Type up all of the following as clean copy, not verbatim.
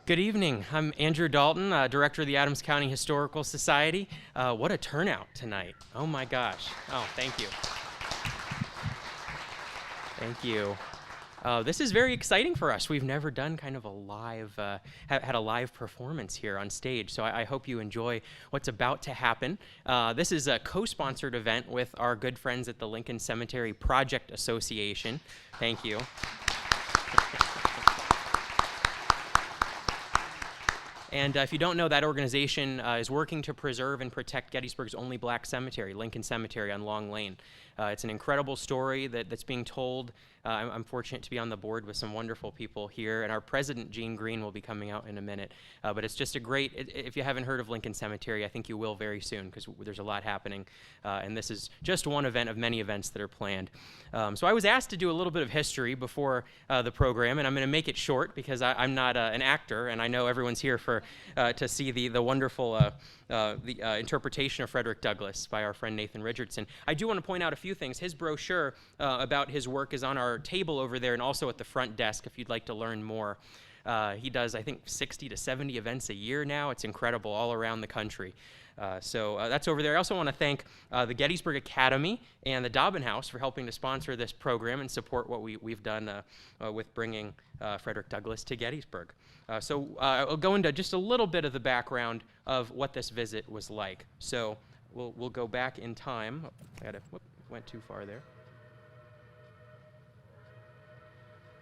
Good evening. I'm Andrew Dalton, Director of the Adams County Historical Society. What a turnout tonight. Oh my gosh. Oh, thank you. Thank you. This is very exciting for us. We've never done kind of a live, had a live performance here on stage, so I hope you enjoy what's about to happen. This is a co-sponsored event with our good friends at the Lincoln Cemetery Project Association. Thank you. And if you don't know, that organization is working to preserve and protect Gettysburg's only black cemetery, Lincoln Cemetery on Long Lane. It's an incredible story that's being told. I'm fortunate to be on the board with some wonderful people here, and our president, Gene Green, will be coming out in a minute. But it's just a great, if you haven't heard of Lincoln Cemetery, I think you will very soon, because there's a lot happening. And this is just one event of many events that are planned. So I was asked to do a little bit of history before the program, and I'm going to make it short because I'm not an actor, and I know everyone's here for to see the wonderful interpretation of Frederick Douglass by our friend Nathan Richardson. I do want to point out a few things. His brochure about his work is on our table over there and also at the front desk if you'd like to learn more. He does, I think, 60 to 70 events a year now. It's incredible, all around the country. So that's over there. I also want to thank the Gettysburg Academy and the Dobbin House for helping to sponsor this program and support what we've done with bringing Frederick Douglass to Gettysburg. So I'll go into just a little bit of the background of what this visit was like. So we'll go back in time. Went too far there.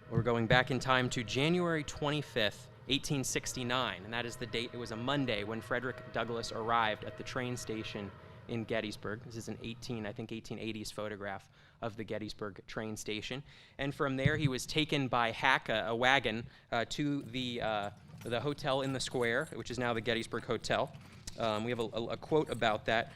We're going back in time to January 25th, 1869, and that is the date. It was a Monday when Frederick Douglass arrived at the train station in Gettysburg. This is an 1880s photograph of the Gettysburg train station. And from there, he was taken by hack, a wagon, to the hotel in the square, which is now the Gettysburg Hotel. We have a quote about that.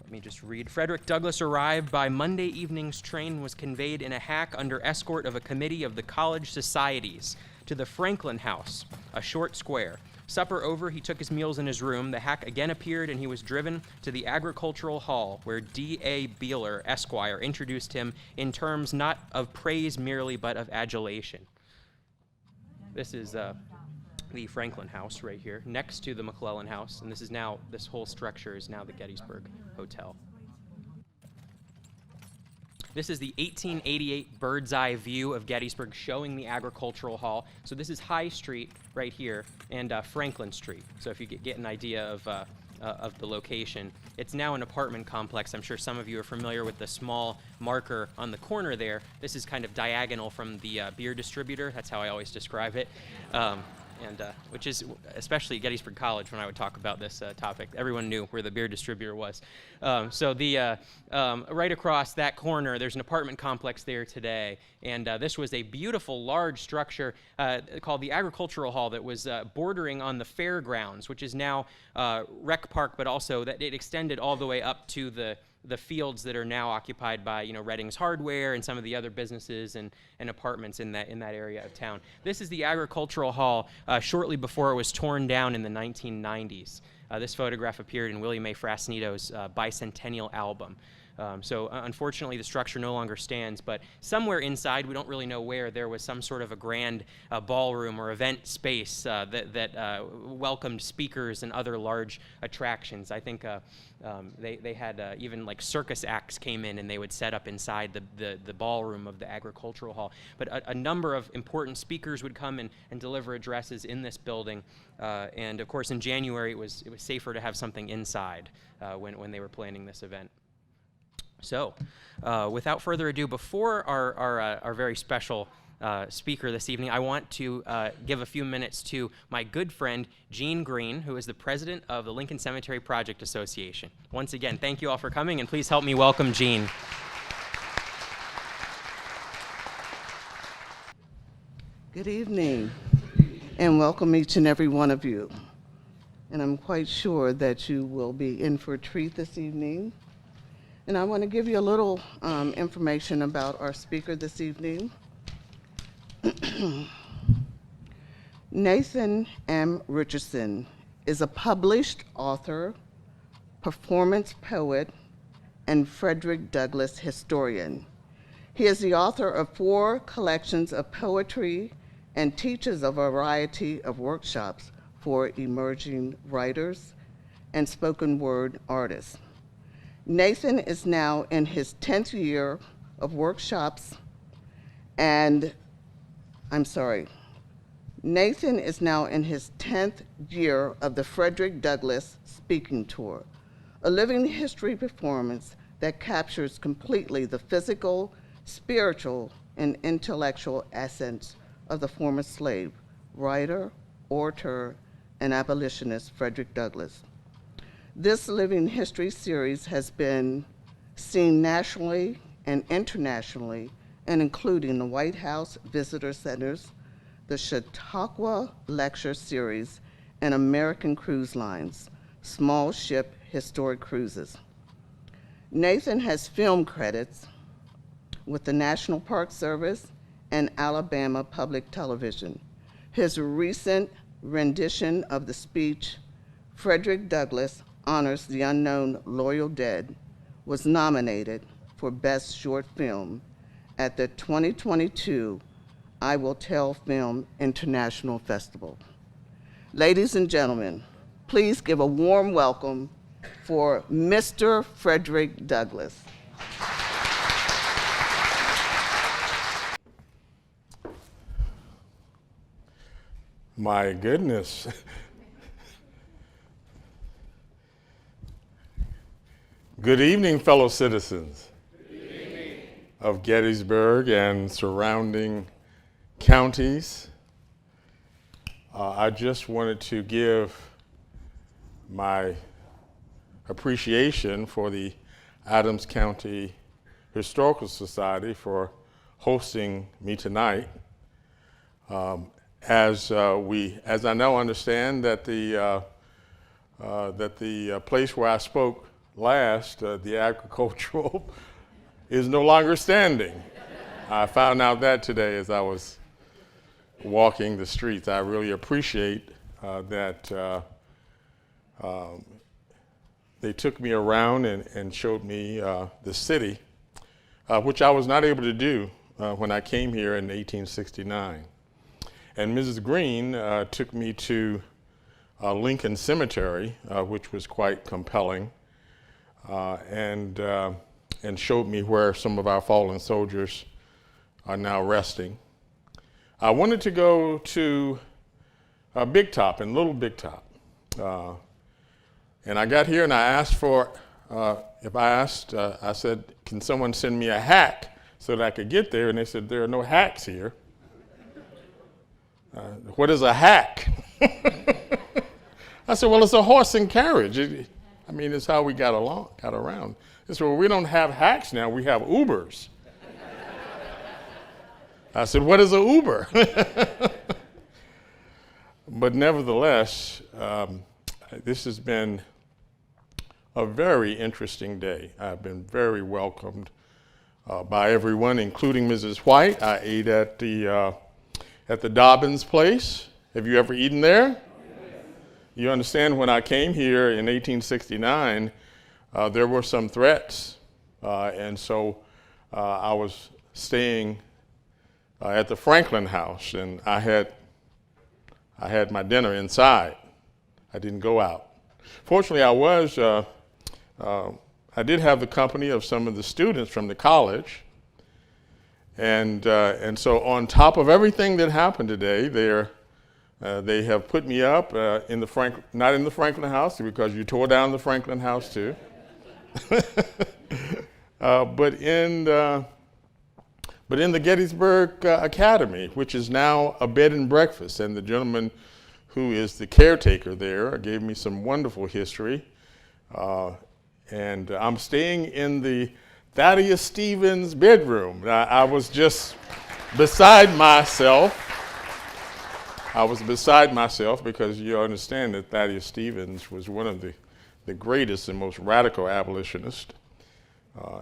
Let me just read. Frederick Douglass arrived by Monday evening's train and was conveyed in a hack under escort of a committee of the college societies to the Franklin House, a short square. Supper over, he took his meals in his room. The hack again appeared, and he was driven to the Agricultural Hall, where D.A. Beeler, Esquire, introduced him in terms not of praise merely, but of adulation. This is the Franklin House right here, next to the McClellan House, and this whole structure is now the Gettysburg Hotel. This is the 1888 bird's eye view of Gettysburg showing the Agricultural Hall. So this is High Street right here and Franklin Street. So if you get an idea of the location. It's now an apartment complex. I'm sure some of you are familiar with the small marker on the corner there. This is kind of diagonal from the beer distributor. That's how I always describe it. Which is, especially at Gettysburg College, when I would talk about this topic, everyone knew where the beer distributor was. Right across that corner, there's an apartment complex there today, and this was a beautiful, large structure called the Agricultural Hall that was bordering on the fairgrounds, which is now Rec Park, but also that it extended all the way up to the fields that are now occupied by, Redding's Hardware and some of the other businesses and apartments in that area of town. This is the Agricultural Hall shortly before it was torn down in the 1990s. This photograph appeared in William A. Frasnito's bicentennial album. Unfortunately, the structure no longer stands, but somewhere inside, we don't really know where, there was some sort of a grand ballroom or event space that welcomed speakers and other large attractions. I think they had even like circus acts came in and they would set up inside the ballroom of the Agricultural Hall. But a number of important speakers would come and deliver addresses in this building. And of course, in January, it was safer to have something inside when they were planning this event. So, without further ado, before our very special speaker this evening, I want to give a few minutes to my good friend, Gene Green, who is the president of the Lincoln Cemetery Project Association. Once again, thank you all for coming, and please help me welcome Gene. Good evening, and welcome each and every one of you. And I'm quite sure that you will be in for a treat this evening. And I want to give you a little information about our speaker this evening. Nathan M. Richardson is a published author, performance poet, and Frederick Douglass historian. He is the author of 4 collections of poetry and teaches a variety of workshops for emerging writers and spoken word artists. Nathan is now in his 10th year of workshops Nathan is now in his 10th year of the Frederick Douglass speaking tour, a living history performance that captures completely the physical, spiritual, and intellectual essence of the former slave, writer, orator, and abolitionist Frederick Douglass. This living history series has been seen nationally and internationally, and including the White House Visitor Centers, the Chautauqua Lecture Series, and American Cruise Lines, small ship historic cruises. Nathan has film credits with the National Park Service and Alabama Public Television. His recent rendition of the speech, Frederick Douglass Honors the Unknown Loyal Dead, was nominated for Best Short Film at the 2022 I Will Tell Film International Festival. Ladies and gentlemen, please give a warm welcome for Mr. Frederick Douglass. My goodness. Good evening, fellow citizens of Gettysburg and surrounding counties. I just wanted to give my appreciation for the Adams County Historical Society for hosting me tonight. As I now understand that the place where I spoke last, the agricultural, is no longer standing. I found out that today as I was walking the streets. I really appreciate that they took me around and showed me the city, which I was not able to do when I came here in 1869. And Mrs. Green took me to Lincoln Cemetery, which was quite compelling, and showed me where some of our fallen soldiers are now resting. I wanted to go to Big Top and Little Big Top. And I got here and I asked I said, can someone send me a hack so that I could get there? And they said, there are no hacks here. What is a hack? I said, well, it's a horse and carriage. It's how we got around. They said, well, we don't have hacks now, we have Ubers. I said, what is an Uber? But nevertheless, this has been a very interesting day. I've been very welcomed by everyone, including Mrs. White. I ate at the Dobbins place. Have you ever eaten there? Yes. You understand, when I came here in 1869, there were some threats, and so I was staying at the Franklin House, and I had my dinner inside. I didn't go out. Fortunately, I did have the company of some of the students from the college, and so on top of everything that happened today, they have put me up not in the Franklin House, because you tore down the Franklin House too, but in the Gettysburg Academy, which is now a bed and breakfast. And the gentleman who is the caretaker there gave me some wonderful history. And I'm staying in the Thaddeus Stevens bedroom. I was just beside myself. I was beside myself because you understand that Thaddeus Stevens was one of the greatest and most radical abolitionists.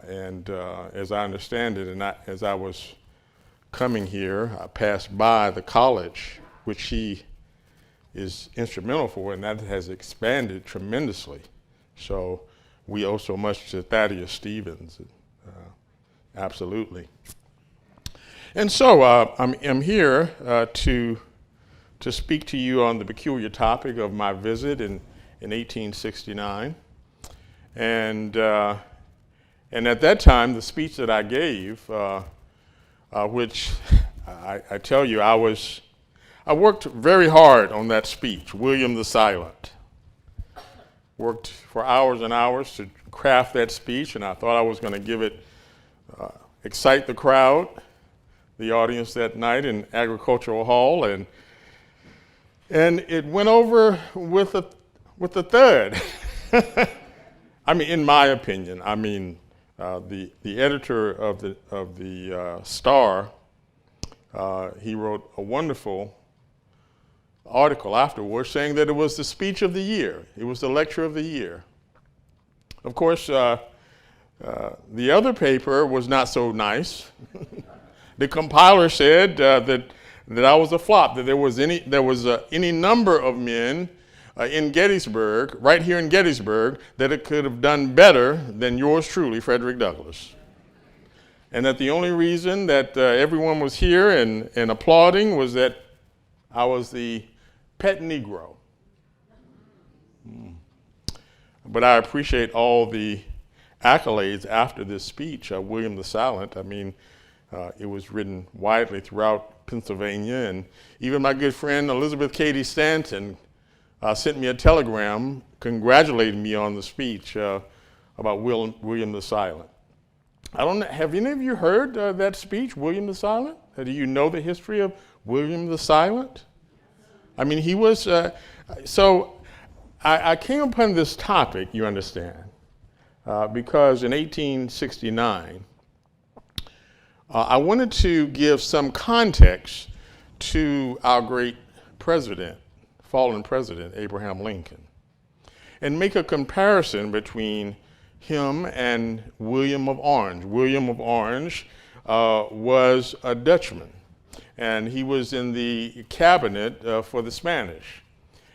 As I understand it, and as I was coming here, I passed by the college, which he is instrumental for, and that has expanded tremendously. So we owe so much to Thaddeus Stevens, absolutely. And so I'm here to speak to you on the peculiar topic of my visit in 1869. And at that time, the speech that I gave, which I tell you, I worked very hard on that speech, William the Silent. Worked for hours and hours to craft that speech, and I thought I was going to give it, excite the crowd, the audience that night in Agricultural Hall, and it went over with a thud. I mean, in my opinion. I mean, the editor of the Star, he wrote a wonderful article afterwards saying that it was the speech of the year. It was the lecture of the year. Of course, the other paper was not so nice. The compiler said that I was a flop, that there was any number of men in Gettysburg, right here in Gettysburg, that it could have done better than yours truly, Frederick Douglass. And that the only reason that everyone was here and applauding was that I was the pet Negro. But I appreciate all the accolades after this speech, William the Silent. I mean, it was written widely throughout Pennsylvania, and even my good friend Elizabeth Cady Stanton sent me a telegram congratulating me on the speech about William the Silent. I don't know, have any of you heard that speech, William the Silent? Do you know the history of William the Silent? I mean, he was, so I came upon this topic, you understand, because in 1869, I wanted to give some context to our great president, fallen president, Abraham Lincoln, and make a comparison between him and William of Orange. William of Orange was a Dutchman, and he was in the cabinet for the Spanish.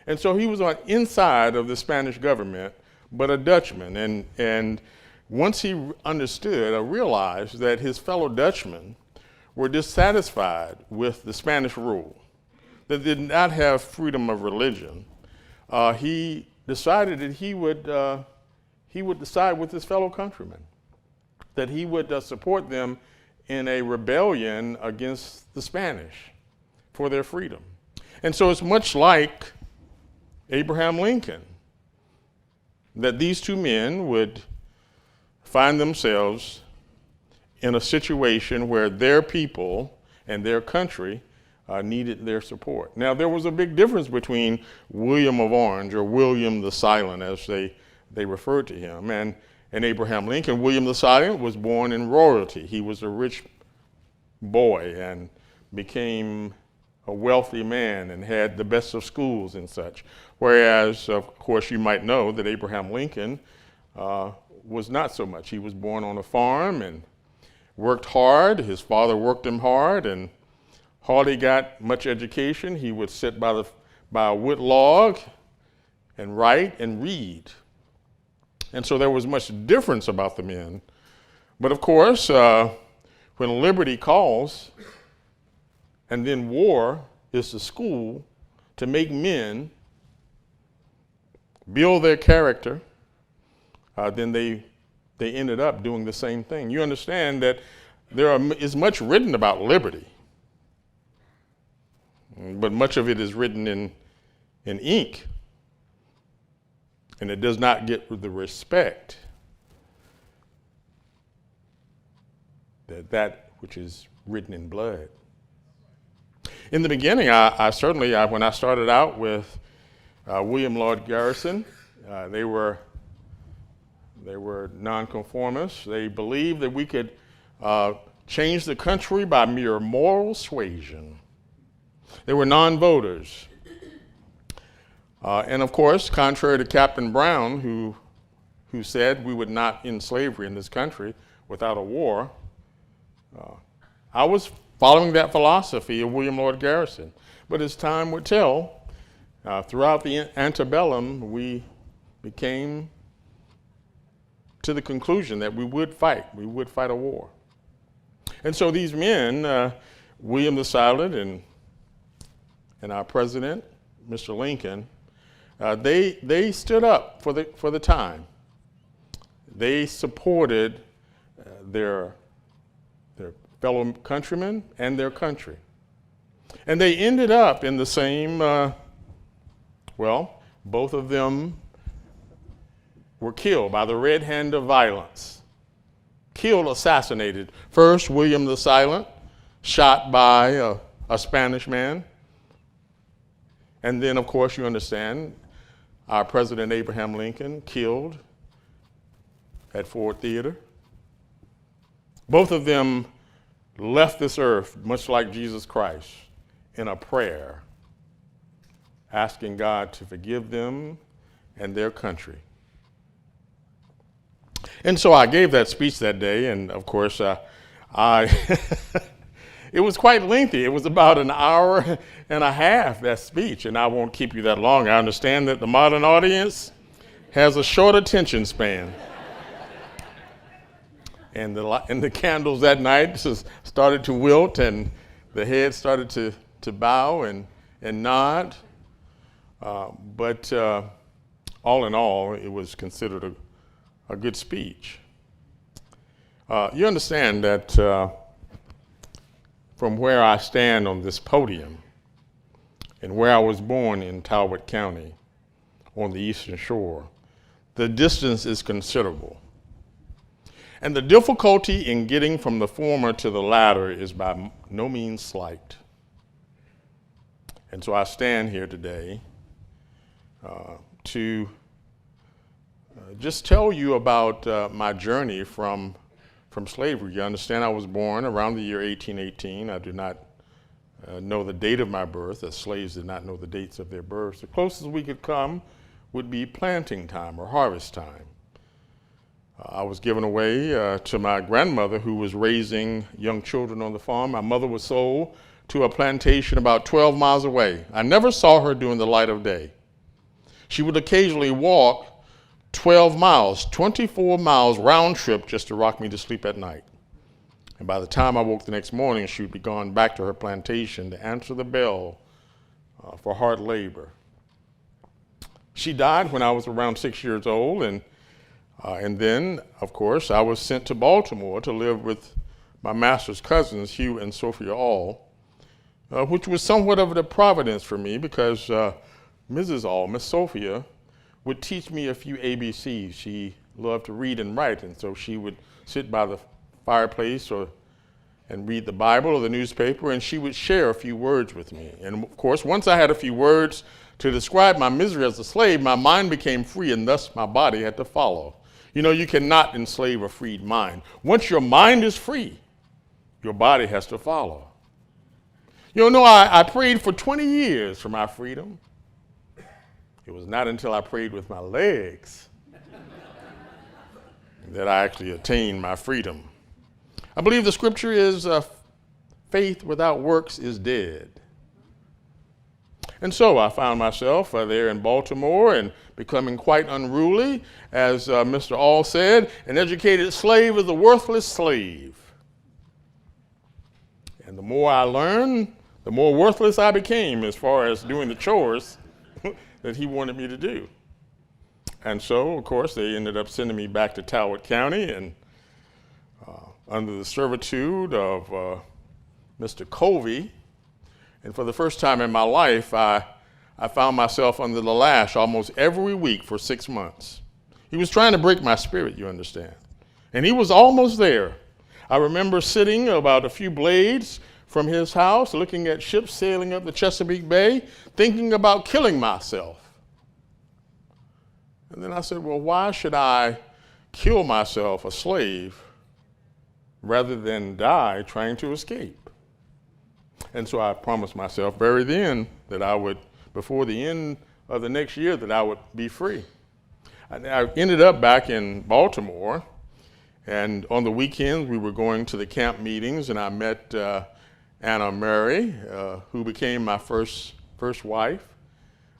And so he was on inside of the Spanish government, but a Dutchman. And once he understood or realized that his fellow Dutchmen were dissatisfied with the Spanish rule, that did not have freedom of religion, he decided that he would decide with his fellow countrymen, that he would support them in a rebellion against the Spanish for their freedom. And so it's much like Abraham Lincoln, that these two men would find themselves in a situation where their people and their country needed their support. Now, there was a big difference between William of Orange, or William the Silent, as they referred to him, and Abraham Lincoln. William the Silent was born in royalty. He was a rich boy and became a wealthy man and had the best of schools and such. Whereas, of course, you might know that Abraham Lincoln was not so much. He was born on a farm and worked hard. His father worked him hard and hardly got much education. He would sit by a wood log and write and read. And so there was much difference about the men. But of course, when liberty calls, and then war is the school to make men build their character, then they ended up doing the same thing. You understand that there is much written about liberty, but much of it is written in ink, and it does not get the respect that which is written in blood. In the beginning, I certainly, when I started out with William Lloyd Garrison, they were nonconformists. They believed that we could change the country by mere moral suasion. They were non-voters. And of course, contrary to Captain Brown, who said we would not end slavery in this country without a war, I was following that philosophy of William Lloyd Garrison. But as time would tell, throughout the antebellum, we became to the conclusion that we would fight a war. And so these men, William the Silent and our president, Mr. Lincoln, they stood up for the time. They supported their fellow countrymen and their country. And they ended up in the same, both of them were killed by the red hand of violence. Killed, assassinated. First, William the Silent, shot by a Spanish man. And then, of course, you understand, our President Abraham Lincoln killed at Ford Theater. Both of them left this earth, much like Jesus Christ, in a prayer, asking God to forgive them and their country. And so I gave that speech that day, and of course, it was quite lengthy. It was about an hour and a half, that speech, and I won't keep you that long. I understand that the modern audience has a short attention span. And the candles that night started to wilt, and the head started to bow and nod. But all in all, it was considered a good speech. You understand that from where I stand on this podium and where I was born in Talbot County on the Eastern Shore, the distance is considerable. And the difficulty in getting from the former to the latter is by no means slight. And so I stand here today to just tell you about my journey from slavery. You understand, I was born around the year 1818. I do not know the date of my birth, as slaves did not know the dates of their births. The closest we could come would be planting time or harvest time. I was given away to my grandmother, who was raising young children on the farm. My mother was sold to a plantation about 12 miles away. I never saw her during the light of day. She would occasionally walk 12 miles, 24 miles round trip just to rock me to sleep at night. And by the time I woke the next morning, she would be gone back to her plantation to answer the bell for hard labor. She died when I was around 6 years old, and then, of course, I was sent to Baltimore to live with my master's cousins, Hugh and Sophia All, which was somewhat of a providence for me because Mrs. All, Miss Sophia, would teach me a few ABCs. She loved to read and write, and so she would sit by the fireplace and read the Bible or the newspaper, and she would share a few words with me. And of course, once I had a few words to describe my misery as a slave, my mind became free, and thus my body had to follow. You know, you cannot enslave a freed mind. Once your mind is free, your body has to follow. You know, I prayed for 20 years for my freedom. It was not until I prayed with my legs that I actually attained my freedom. I believe the scripture is, faith without works is dead. And so I found myself there in Baltimore and becoming quite unruly. As Mr. All said, an educated slave is a worthless slave. And the more I learned, the more worthless I became as far as doing the chores that he wanted me to do. And so, of course, they ended up sending me back to Talbot County and under the servitude of Mr. Covey. And for the first time in my life, I found myself under the lash almost every week for 6 months. He was trying to break my spirit, you understand. And he was almost there. I remember sitting about a few blades from his house, looking at ships sailing up the Chesapeake Bay, thinking about killing myself. And then I said, well, why should I kill myself, a slave, rather than die trying to escape? And so I promised myself very then that I would, before the end of the next year, that I would be free. I ended up back in Baltimore, and on the weekends we were going to the camp meetings, and I met Anna Mary, who became my first wife.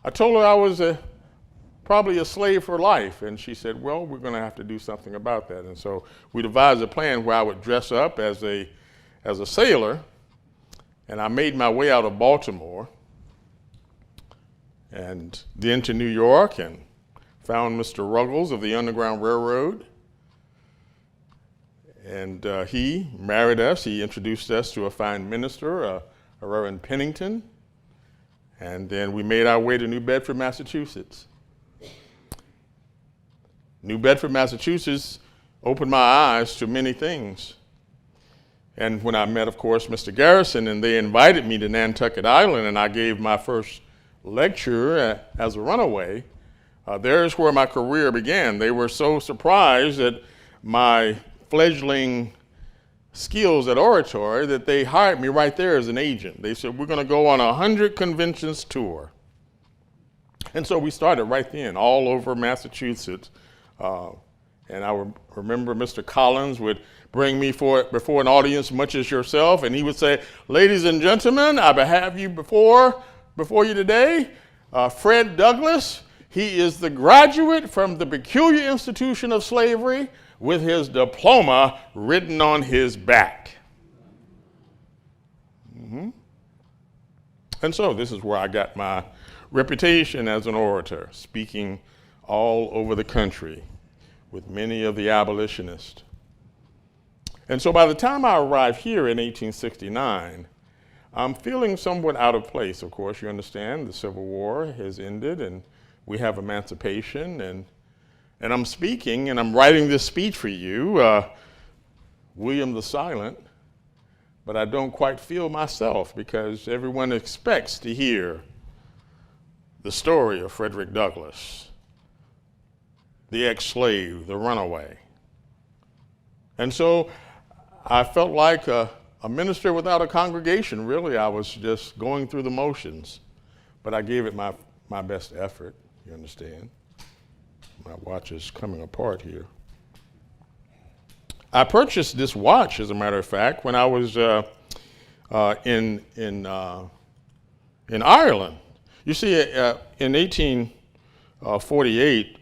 I told her I was probably a slave for life, and she said, well, we're going to have to do something about that. And so we devised a plan where I would dress up as a as a sailor, and I made my way out of Baltimore and then to New York and found Mr. Ruggles of the Underground Railroad. And he married us. He introduced us to a fine minister, a Reverend Pennington. And then we made our way to New Bedford, Massachusetts. New Bedford, Massachusetts opened my eyes to many things. And when I met, of course, Mr. Garrison, and they invited me to Nantucket Island, and I gave my first lecture as a runaway, there's where my career began. They were so surprised at my fledgling skills at oratory that they hired me right there as an agent. They said, we're going to go on a 100 conventions tour. And so we started right then, all over Massachusetts. And I remember Mr. Collins would bring me before an audience much as yourself, and he would say, ladies and gentlemen, I have you before you today, Fred Douglass. He is the graduate from the Peculiar Institution of Slavery with his diploma written on his back. And so this is where I got my reputation as an orator, speaking all over the country with many of the abolitionists. And so by the time I arrived here in 1869, I'm feeling somewhat out of place. Of course, you understand the Civil War has ended and we have emancipation, and I'm speaking and I'm writing this speech for you, William the Silent, but I don't quite feel myself because everyone expects to hear the story of Frederick Douglass, the ex-slave, the runaway. And so I felt like a minister without a congregation. Really, I was just going through the motions, but I gave it my best effort, you understand. My watch is coming apart here. I purchased this watch, as a matter of fact, when I was in Ireland. You see, in 1848,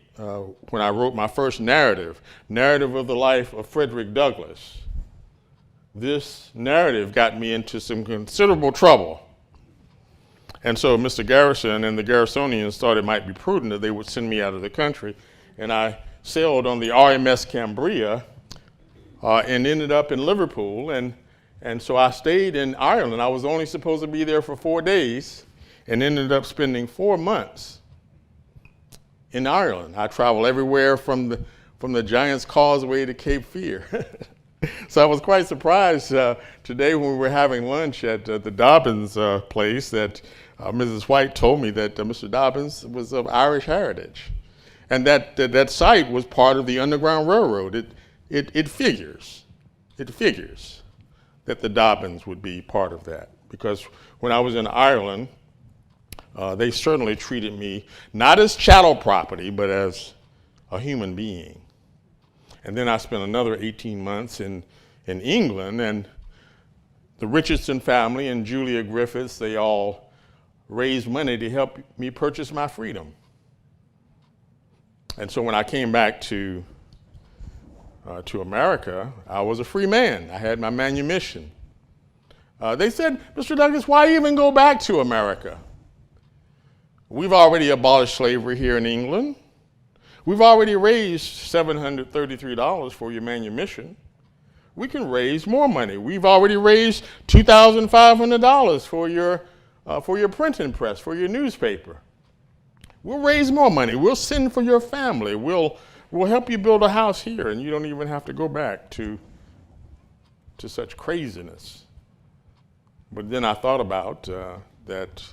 when I wrote my first narrative of the life of Frederick Douglass, this narrative got me into some considerable trouble. And so Mr. Garrison and the Garrisonians thought it might be prudent that they would send me out of the country. And I sailed on the RMS Cambria and ended up in Liverpool. And so I stayed in Ireland. I was only supposed to be there for 4 days and ended up spending 4 months in Ireland. I traveled everywhere from the Giant's Causeway to Cape Fear. So I was quite surprised today when we were having lunch at the Dobbins place that Mrs. White told me that Mr. Dobbins was of Irish heritage, and that site was part of the Underground Railroad. It figures that the Dobbins would be part of that, because when I was in Ireland, they certainly treated me not as chattel property, but as a human being. And then I spent another 18 months in England, and the Richardson family and Julia Griffiths, they all raised money to help me purchase my freedom. And so when I came back to America, I was a free man. I had my manumission. They said, Mr. Douglas, why even go back to America? We've already abolished slavery here in England. We've already raised $733 for your manumission. We can raise more money. We've already raised $2,500 for your printing press, for your newspaper. We'll raise more money. We'll send for your family. We'll help you build a house here, and you don't even have to go back to such craziness. But then I thought about that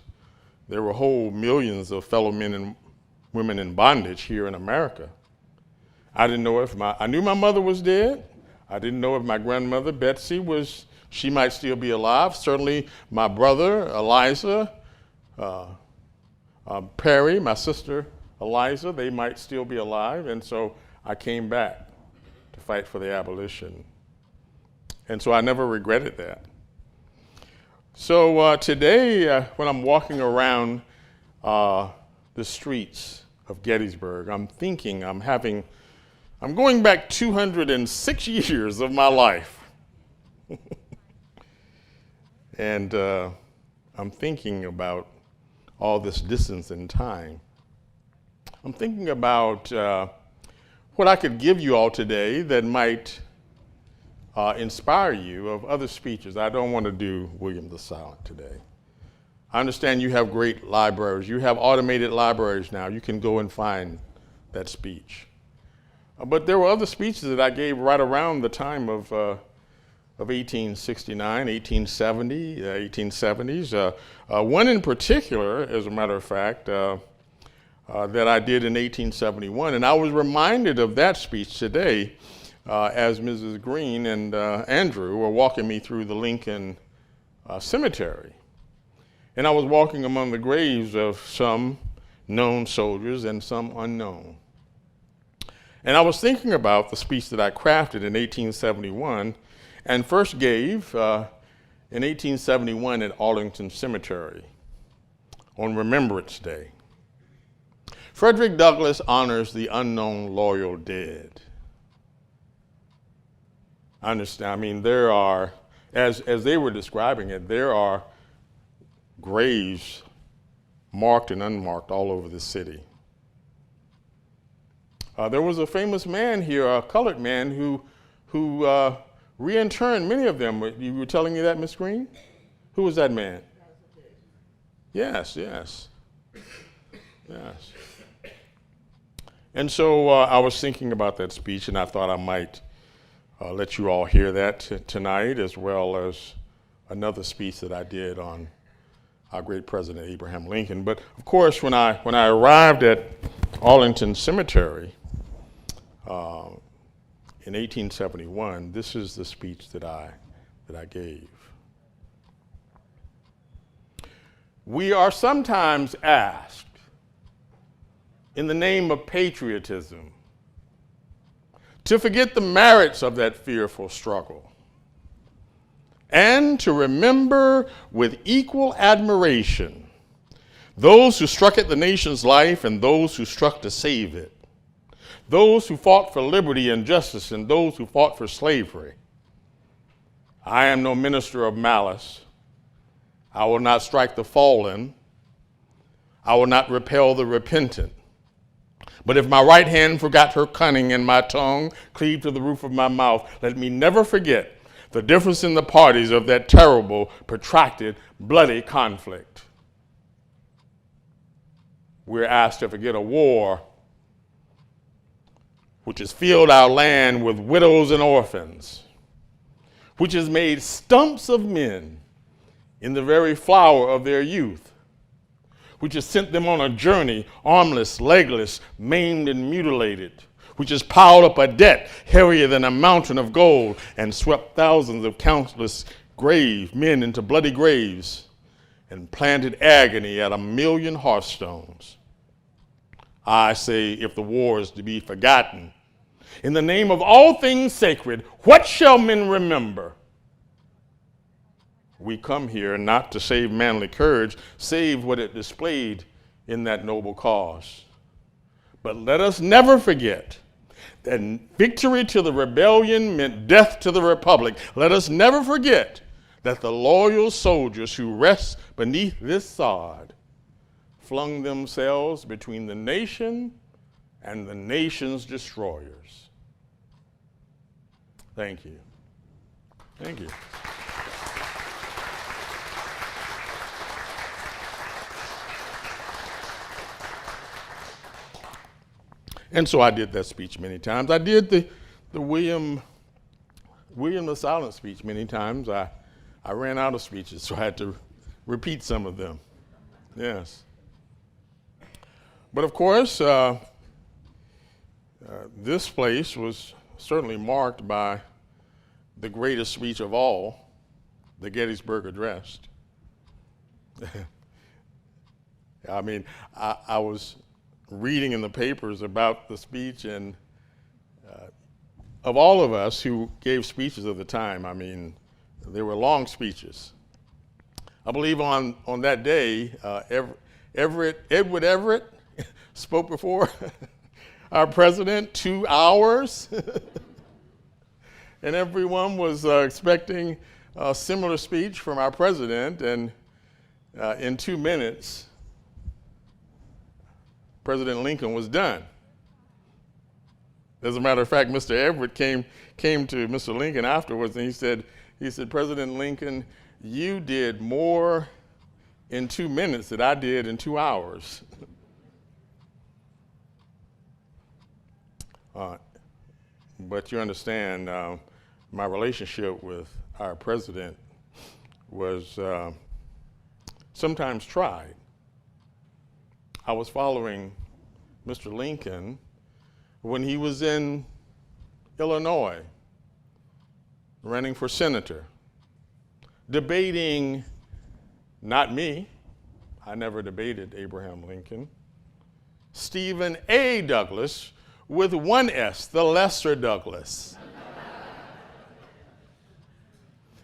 there were whole millions of fellow men and women in bondage here in America. I didn't know I knew my mother was dead. I didn't know if my grandmother, Betsy, she might still be alive. Certainly my brother, Eliza, Perry, my sister, Eliza, they might still be alive. And so I came back to fight for the abolition. And so I never regretted that. So today, when I'm walking around the streets of Gettysburg, I'm thinking I'm going back 206 years of my life. And I'm thinking about all this distance in time. I'm thinking about what I could give you all today that might inspire you of other speeches. I don't want to do William the Silent today. I understand you have great libraries. You have automated libraries now. You can go and find that speech. But there were other speeches that I gave right around the time of 1869, 1870, 1870s. One in particular, as a matter of fact, that I did in 1871. And I was reminded of that speech today as Mrs. Green and Andrew were walking me through the Lincoln Cemetery. And I was walking among the graves of some known soldiers and some unknown. And I was thinking about the speech that I crafted in 1871 and first gave in 1871 at Arlington Cemetery on Remembrance Day. Frederick Douglass honors the unknown loyal dead. I understand, I mean, there are, as they were describing it, there are graves marked and unmarked all over the city. There was a famous man here, a colored man, who reinterred many of them. You were telling me that, Miss Green? Who was that man? Yes. And so I was thinking about that speech, and I thought I might let you all hear that tonight, as well as another speech that I did on our great President Abraham Lincoln. But of course, when I arrived at Arlington Cemetery in 1871, this is the speech that I gave. We are sometimes asked, in the name of patriotism, to forget the merits of that fearful struggle, and to remember with equal admiration those who struck at the nation's life and those who struck to save it, those who fought for liberty and justice and those who fought for slavery. I am no minister of malice. I will not strike the fallen. I will not repel the repentant. But if my right hand forgot her cunning and my tongue cleaved to the roof of my mouth, let me never forget the difference in the parties of that terrible, protracted, bloody conflict. We're asked to forget a war which has filled our land with widows and orphans, which has made stumps of men in the very flower of their youth, which has sent them on a journey armless, legless, maimed and mutilated, which has piled up a debt heavier than a mountain of gold and swept thousands of countless men into bloody graves and planted agony at 1,000,000 hearthstones. I say, if the war is to be forgotten, in the name of all things sacred, what shall men remember? We come here not to save manly courage, save what it displayed in that noble cause. But let us never forget that victory to the rebellion meant death to the republic. Let us never forget that the loyal soldiers who rest beneath this sod flung themselves between the nation and the nation's destroyers. Thank you. Thank you. And so I did that speech many times. I did the William the Silent speech many times. I ran out of speeches, so I had to repeat some of them. Yes. But of course, this place was certainly marked by the greatest speech of all, the Gettysburg Address. I mean, I was reading in the papers about the speech, and of all of us who gave speeches at the time, I mean, they were long speeches. I believe on that day, Edward Everett spoke before our president 2 hours, and everyone was expecting a similar speech from our president, and in 2 minutes, President Lincoln was done. As a matter of fact, Mr. Everett came to Mr. Lincoln afterwards, and he said, President Lincoln, you did more in 2 minutes than I did in 2 hours. But you understand, my relationship with our president was sometimes tried. I was following Mr. Lincoln when he was in Illinois, running for senator, debating, not me, I never debated Abraham Lincoln, Stephen A. Douglas, with one S, the lesser Douglas.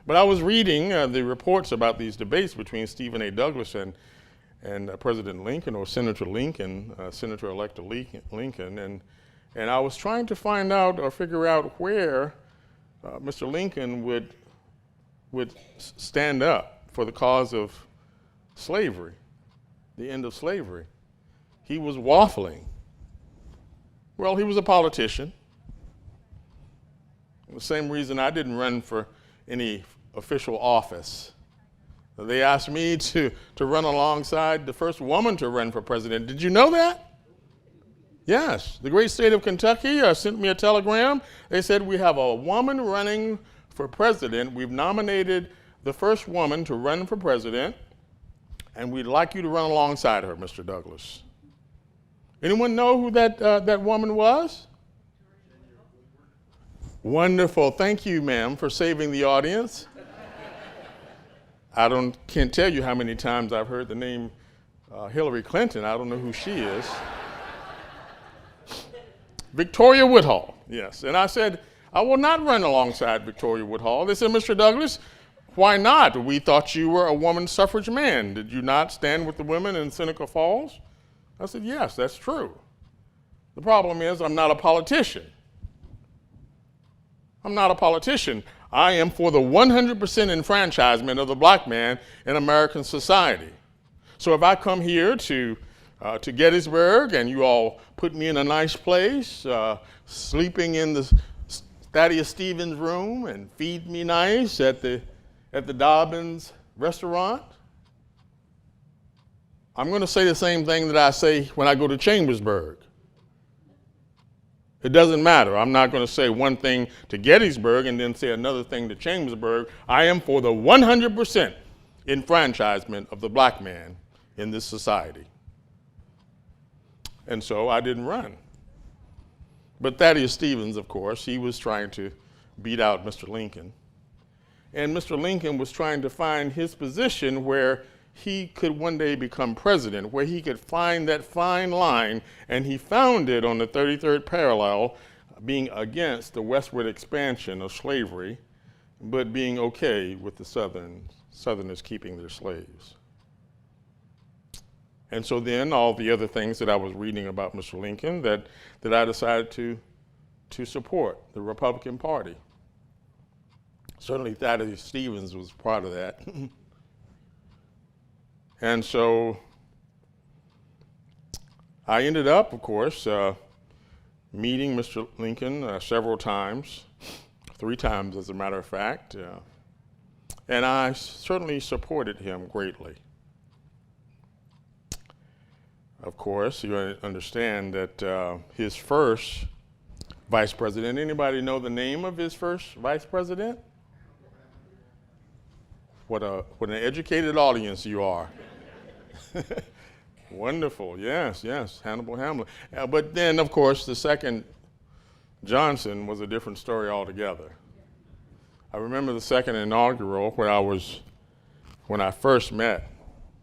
But I was reading the reports about these debates between Stephen A. Douglas and President Lincoln, or Senator Lincoln, Senator-elect Lincoln, and I was trying to find out or figure out where Mr. Lincoln would stand up for the cause of slavery, the end of slavery. He was waffling. Well, he was a politician. The same reason I didn't run for any official office. They asked me to run alongside the first woman to run for president. Did you know that? Yes. The great state of Kentucky sent me a telegram. They said, we have a woman running for president. We've nominated the first woman to run for president, and we'd like you to run alongside her, Mr. Douglas. Anyone know who that woman was? Wonderful. Thank you, ma'am, for saving the audience. Can't tell you how many times I've heard the name Hillary Clinton. I don't know who she is. Victoria Woodhull, yes. And I said, I will not run alongside Victoria Woodhull. They said, Mr. Douglas, why not? We thought you were a woman suffrage man. Did you not stand with the women in Seneca Falls? I said, yes, that's true. The problem is I'm not a politician. I'm not a politician. I am for the 100% enfranchisement of the black man in American society. So if I come here to Gettysburg and you all put me in a nice place, sleeping in the Thaddeus Stevens room and feed me nice at the Dobbins restaurant, I'm going to say the same thing that I say when I go to Chambersburg. It doesn't matter. I'm not going to say one thing to Gettysburg and then say another thing to Chambersburg. I am for the 100% enfranchisement of the black man in this society. And so I didn't run. But Thaddeus Stevens, of course, he was trying to beat out Mr. Lincoln. And Mr. Lincoln was trying to find his position where he could one day become president, where he could find that fine line, and he found it on the 33rd parallel, being against the westward expansion of slavery, but being okay with the Southerners keeping their slaves. And so then all the other things that I was reading about Mr. Lincoln that I decided to support the Republican Party. Certainly Thaddeus Stevens was part of that. And so I ended up, of course, meeting Mr. Lincoln several times, 3 times as a matter of fact, and I certainly supported him greatly. Of course, you understand that his first vice president, anybody know the name of his first vice president? What an educated audience you are. Wonderful, yes, Hannibal Hamlin. But then, of course, the second Johnson was a different story altogether. I remember the second inaugural when I first met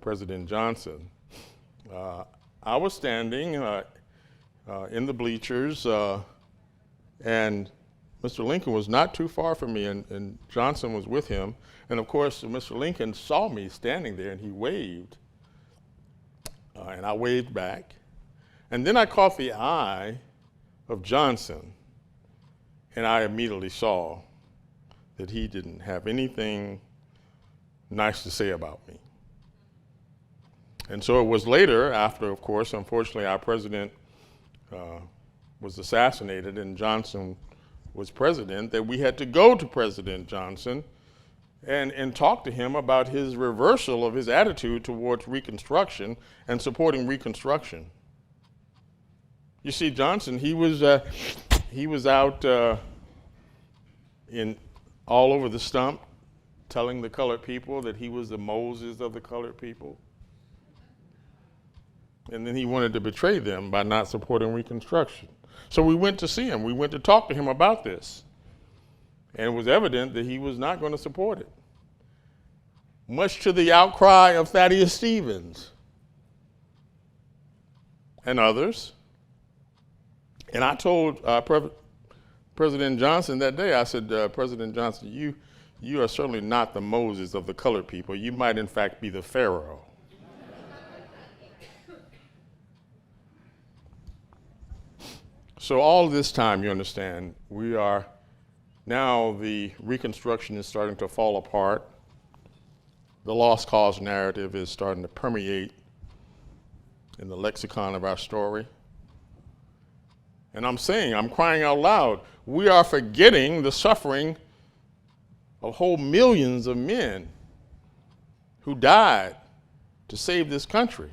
President Johnson. I was standing in the bleachers, and Mr. Lincoln was not too far from me, and Johnson was with him. And of course, Mr. Lincoln saw me standing there, and he waved. And I waved back. And then I caught the eye of Johnson, and I immediately saw that he didn't have anything nice to say about me. And so it was later, after, of course, unfortunately, our president was assassinated and Johnson was president, that we had to go to President Johnson and talk to him about his reversal of his attitude towards Reconstruction and supporting Reconstruction. You see, Johnson, he was out in all over the stump telling the colored people that he was the Moses of the colored people. And then he wanted to betray them by not supporting Reconstruction. So we went to see him. We went to talk to him about this. And it was evident that he was not going to support it, much to the outcry of Thaddeus Stevens and others. And I told President Johnson that day, I said, President Johnson, you are certainly not the Moses of the colored people. You might, in fact, be the Pharaoh. So all this time, you understand, we are now, the Reconstruction is starting to fall apart. The lost cause narrative is starting to permeate in the lexicon of our story. And I'm crying out loud, we are forgetting the suffering of whole millions of men who died to save this country.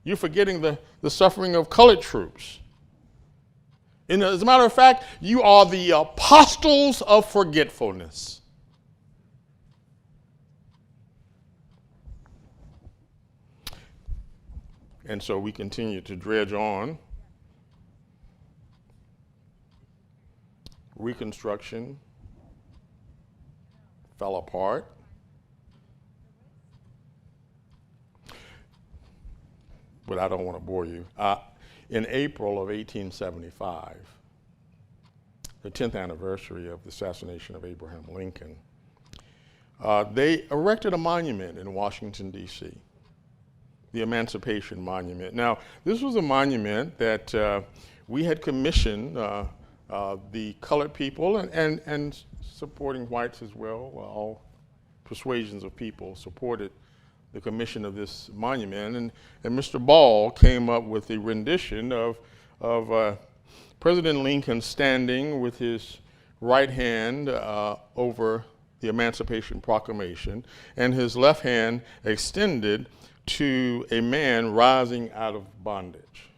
You're forgetting the suffering of colored troops. And as a matter of fact, you are the apostles of forgetfulness. And so we continue to dredge on. Reconstruction fell apart. But I don't want to bore you. In April of 1875, the 10th anniversary of the assassination of Abraham Lincoln, they erected a monument in Washington, D.C., the Emancipation Monument. Now, this was a monument that we had commissioned the colored people and supporting whites as well. All persuasions of people supported the commission of this monument, and Mr. Ball came up with the rendition of President Lincoln standing with his right hand over the Emancipation Proclamation and his left hand extended to a man rising out of bondage.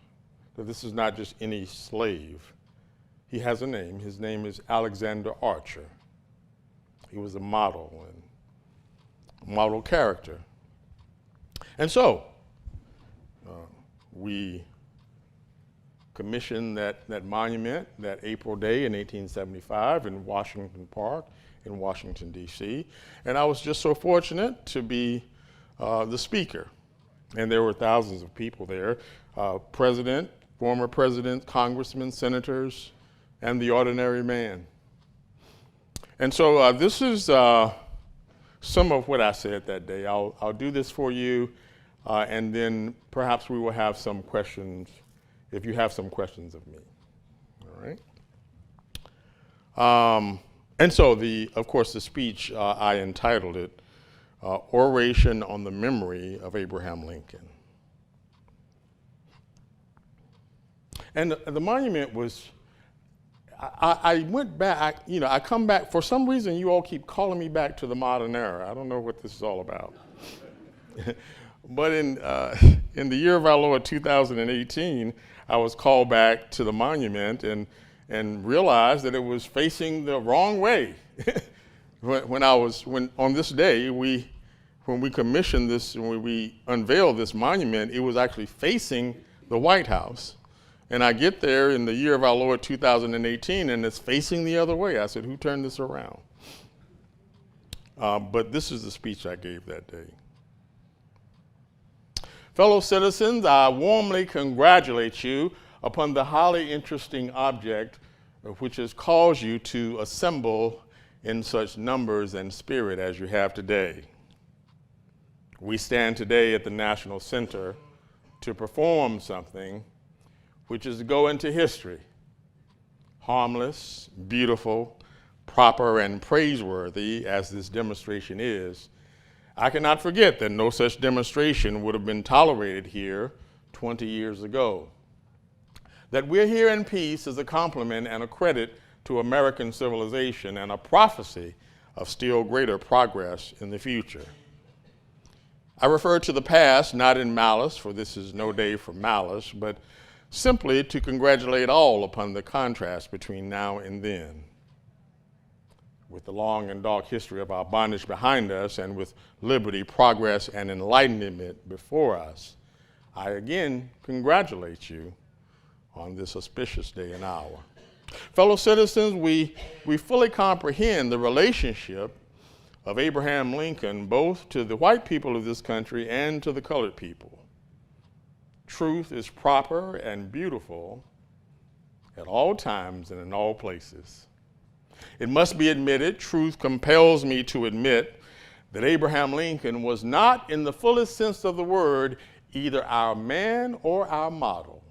So this is not just any slave. He has a name. His name is Alexander Archer. He was a model and model character. And so we commissioned that monument that April day in 1875 in Washington Park in Washington, D.C. And I was just so fortunate to be the speaker. And there were thousands of people there, president, former president, congressmen, senators, and the ordinary man. And so this is some of what I said that day. I'll do this for you, and then perhaps we will have some questions, if you have some questions of me. All right? And so, of course, the speech, I entitled it, Oration on the Memory of Abraham Lincoln. And the monument was, I went back, I come back, for some reason you all keep calling me back to the modern era. I don't know what this is all about. But in the year of our Lord 2018, I was called back to the monument and realized that it was facing the wrong way. when on this day, when we commissioned this, when we unveiled this monument, it was actually facing the White House. And I get there in the year of our Lord 2018, and it's facing the other way. I said, who turned this around? But this is the speech I gave that day. Fellow citizens, I warmly congratulate you upon the highly interesting object which has caused you to assemble in such numbers and spirit as you have today. We stand today at the National Center to perform something which is to go into history. Harmless, beautiful, proper and praiseworthy as this demonstration is, I cannot forget that no such demonstration would have been tolerated here 20 years ago. That we're here in peace is a compliment and a credit to American civilization and a prophecy of still greater progress in the future. I refer to the past not in malice, for this is no day for malice, but simply to congratulate all upon the contrast between now and then. With the long and dark history of our bondage behind us and with liberty, progress, and enlightenment before us, I again congratulate you on this auspicious day and hour. Fellow citizens, we fully comprehend the relationship of Abraham Lincoln both to the white people of this country and to the colored people. Truth is proper and beautiful at all times and in all places. It must be admitted, truth compels me to admit, that Abraham Lincoln was not, in the fullest sense of the word, either our man or our model.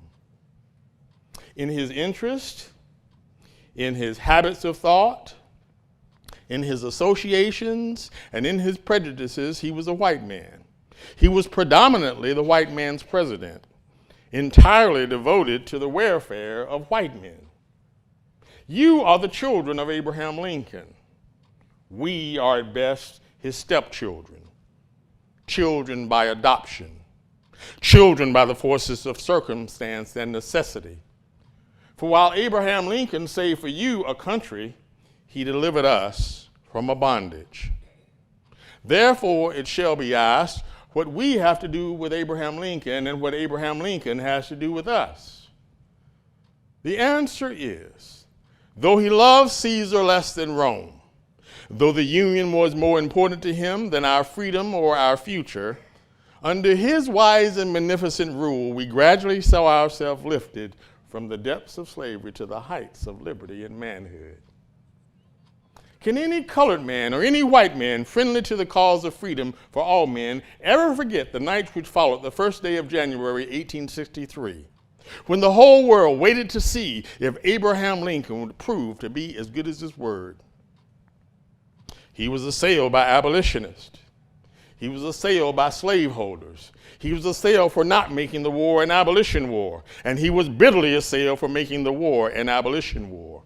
In his interest, in his habits of thought, in his associations, and in his prejudices, he was a white man. He was predominantly the white man's president, entirely devoted to the welfare of white men. You are the children of Abraham Lincoln. We are at best his stepchildren, children by adoption, children by the forces of circumstance and necessity. For while Abraham Lincoln saved for you a country, he delivered us from a bondage. Therefore, it shall be asked what we have to do with Abraham Lincoln and what Abraham Lincoln has to do with us. The answer is, though he loved Caesar less than Rome, though the Union was more important to him than our freedom or our future, under his wise and beneficent rule, we gradually saw ourselves lifted from the depths of slavery to the heights of liberty and manhood. Can any colored man or any white man friendly to the cause of freedom for all men ever forget the night which followed the first day of January 1863, when the whole world waited to see if Abraham Lincoln would prove to be as good as his word? He was assailed by abolitionists. He was assailed by slaveholders. He was assailed for not making the war an abolition war, and he was bitterly assailed for making the war an abolition war.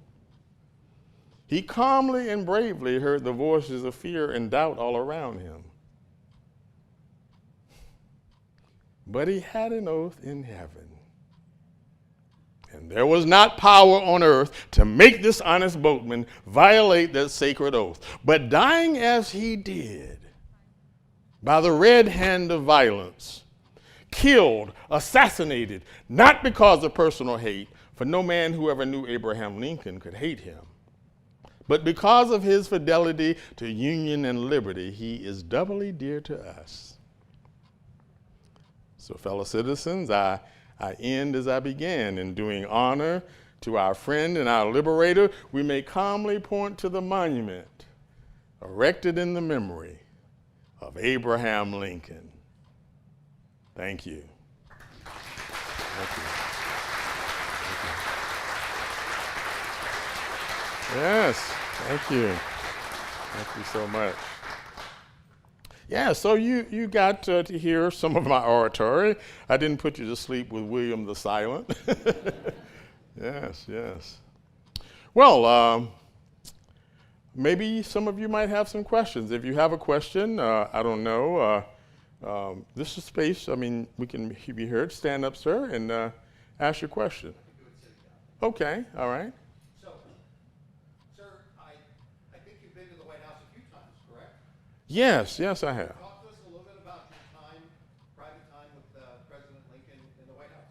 He calmly and bravely heard the voices of fear and doubt all around him. But he had an oath in heaven. And there was not power on earth to make this honest boatman violate that sacred oath. But dying as he did, by the red hand of violence, killed, assassinated, not because of personal hate, for no man who ever knew Abraham Lincoln could hate him, but because of his fidelity to union and liberty, he is doubly dear to us. So, fellow citizens, I end as I began, in doing honor to our friend and our liberator. We may calmly point to the monument erected in the memory of Abraham Lincoln. Thank you. Thank you. Yes, thank you. Thank you so much. Yeah, so you got to hear some of my oratory. I didn't put you to sleep with William the Silent. Yes, yes. Well, maybe some of you might have some questions. If you have a question, I don't know. This is space. I mean, we can be heard. Stand up, sir, and ask your question. Okay, all right. Yes, yes, I have. Talk to us a little bit about your time, private time with President Lincoln in the White House.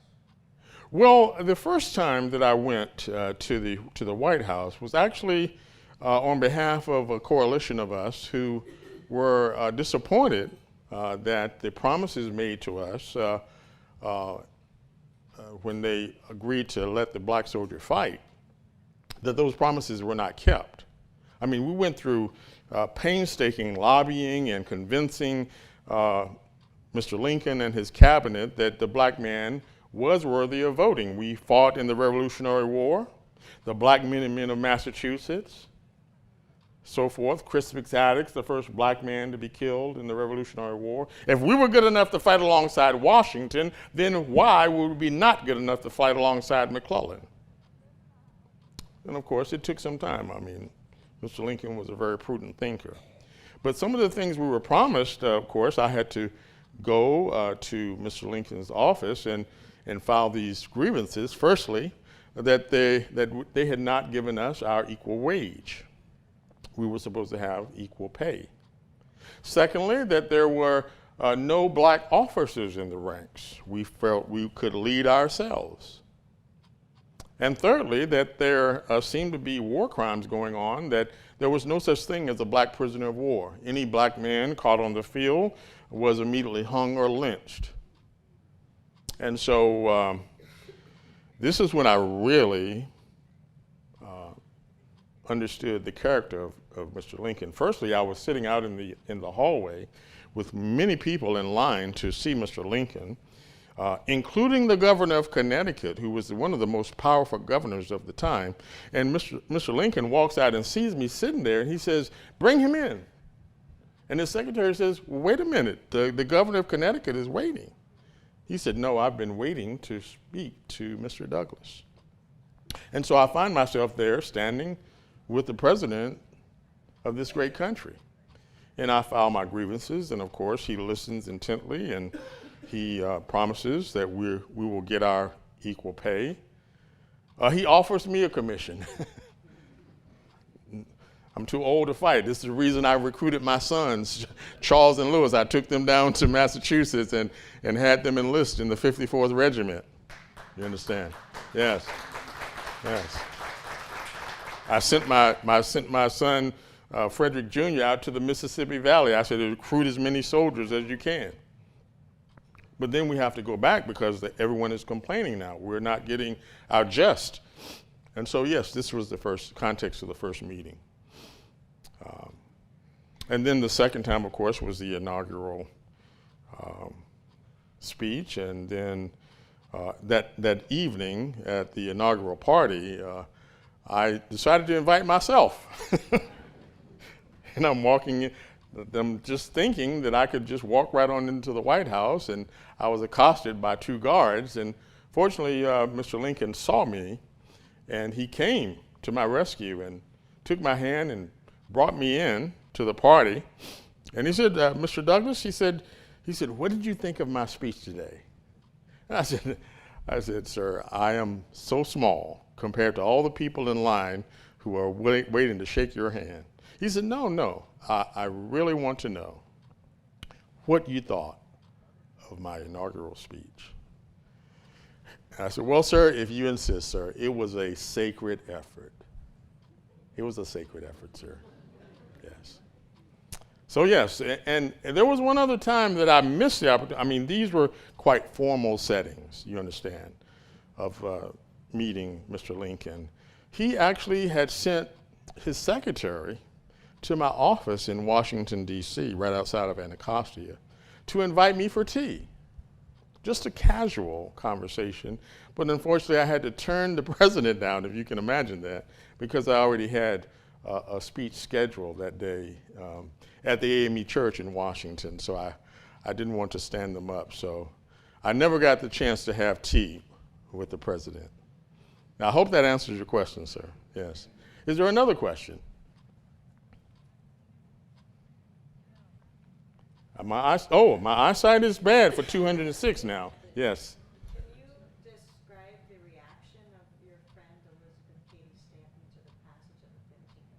Well, the first time that I went to the White House was actually on behalf of a coalition of us who were disappointed that the promises made to us when they agreed to let the black soldier fight, that those promises were not kept. I mean, we went through painstaking lobbying and convincing Mr. Lincoln and his cabinet that the black man was worthy of voting. We fought in the Revolutionary War, the black men and men of Massachusetts, so forth. Crispus Attucks, the first black man to be killed in the Revolutionary War. If we were good enough to fight alongside Washington, then why would we be not good enough to fight alongside McClellan? And of course, it took some time. I mean, Mr. Lincoln was a very prudent thinker. But some of the things we were promised, of course, I had to go to Mr. Lincoln's office and file these grievances. Firstly, that they had not given us our equal wage. We were supposed to have equal pay. Secondly, that there were no black officers in the ranks. We felt we could lead ourselves. And thirdly, that there seemed to be war crimes going on, that there was no such thing as a black prisoner of war. Any black man caught on the field was immediately hung or lynched. And so this is when I really understood the character of Mr. Lincoln. Firstly, I was sitting out in the hallway with many people in line to see Mr. Lincoln, including the governor of Connecticut, who was one of the most powerful governors of the time. And Mr. Lincoln walks out and sees me sitting there, and he says, "Bring him in." And his secretary says, "Well, wait a minute, the governor of Connecticut is waiting." He said, "No, I've been waiting to speak to Mr. Douglass." And so I find myself there standing with the president of this great country. And I file my grievances, and of course he listens intently, and he promises that we will get our equal pay. He offers me a commission. I'm too old to fight. This is the reason I recruited my sons, Charles and Lewis. I took them down to Massachusetts and had them enlist in the 54th Regiment. You understand? Yes. Yes. I sent my son, Frederick Jr., out to the Mississippi Valley. I said, recruit as many soldiers as you can. But then we have to go back because everyone is complaining now. We're not getting our just. And so, yes, this was the first context of the first meeting. And then the second time, of course, was the inaugural speech. And then that evening at the inaugural party, I decided to invite myself. And I'm walking in, I'm just thinking that I could just walk right on into the White House, and I was accosted by two guards. And fortunately, Mr. Lincoln saw me, and he came to my rescue and took my hand and brought me in to the party. And he said, "Mr. Douglass," he said, "what did you think of my speech today?" And I said, "Sir, I am so small compared to all the people in line who are waiting to shake your hand." He said, no, I really want to know what you thought of my inaugural speech." And I said, "Well, sir, if you insist, sir, it was a sacred effort." It was a sacred effort, sir. Yes. So yes, and there was one other time that I missed the opportunity. I mean, these were quite formal settings, you understand, of meeting Mr. Lincoln. He actually had sent his secretary to my office in Washington, D.C., right outside of Anacostia, to invite me for tea. Just a casual conversation, but unfortunately I had to turn the president down, if you can imagine that, because I already had a speech scheduled that day at the AME Church in Washington, so I didn't want to stand them up. So I never got the chance to have tea with the president. Now, I hope that answers your question, sir. Yes. Is there another question? My eyesight is bad for 206 now. Yes. Can you describe the reaction of your friend Elizabeth Cady Stanton to the passage of the 15th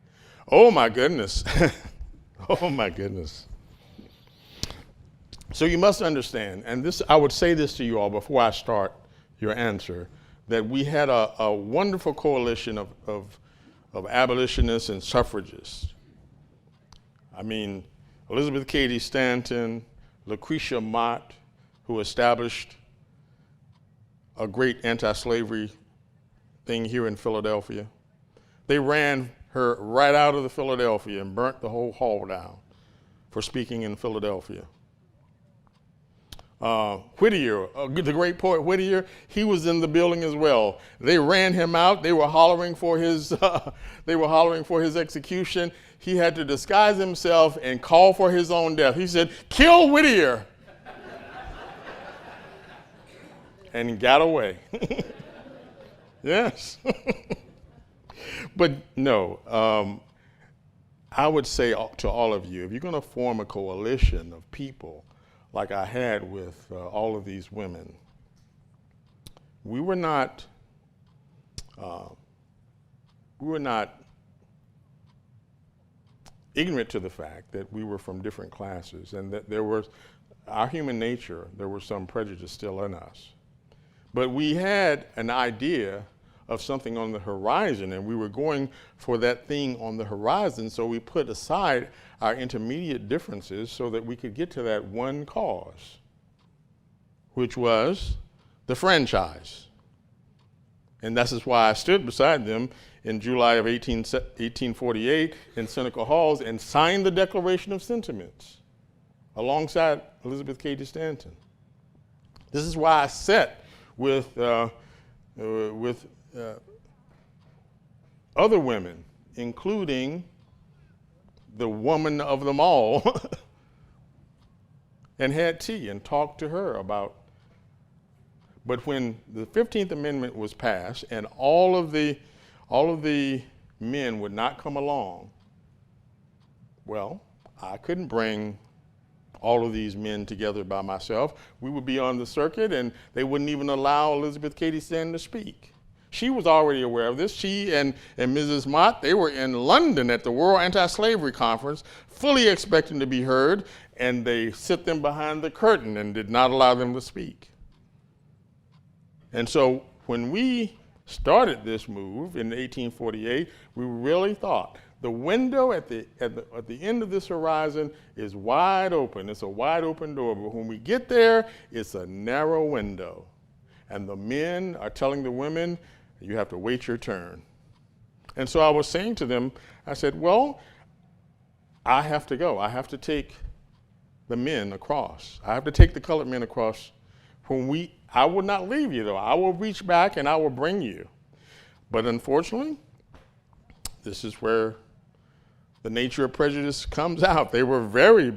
Amendment? Oh my goodness. Oh my goodness. So you must understand, and this, I would say this to you all before I start your answer, that we had a wonderful coalition of abolitionists and suffragists. I mean, Elizabeth Cady Stanton, Lucretia Mott, who established a great anti-slavery thing here in Philadelphia. They ran her right out of the Philadelphia and burnt the whole hall down for speaking in Philadelphia. Whittier, the great poet Whittier, he was in the building as well. They ran him out. They were hollering for his, execution. He had to disguise himself and call for his own death. He said, "Kill Whittier," and he got away. Yes, but no. I would say to all of you, if you're going to form a coalition of people like I had with all of these women, we were not ignorant to the fact that we were from different classes and that there was our human nature, there was some prejudice still in us. But we had an idea of something on the horizon, and we were going for that thing on the horizon, so we put aside our intermediate differences so that we could get to that one cause, which was the franchise. And this is why I stood beside them in July of 1848 in Seneca Halls and signed the Declaration of Sentiments alongside Elizabeth Cady Stanton. This is why I sat with other women, including the woman of them all, and had tea and talked to her about. But when the 15th Amendment was passed and all of the men would not come along, well, I couldn't bring all of these men together by myself. We would be on the circuit and they wouldn't even allow Elizabeth Cady Stanton to speak. She was already aware of this. She and Mrs. Mott, they were in London at the World Anti-Slavery Conference, fully expecting to be heard, and they sit them behind the curtain and did not allow them to speak. And so when we started this move in 1848, we really thought the window at the end of this horizon is wide open. It's a wide open door, but when we get there, it's a narrow window. And the men are telling the women, you have to wait your turn. And so I was saying to them, I said, well, I have to go. I have to take the men across. I have to take the colored men across. I will not leave you, though. I will reach back and I will bring you. But unfortunately, this is where the nature of prejudice comes out. They were very,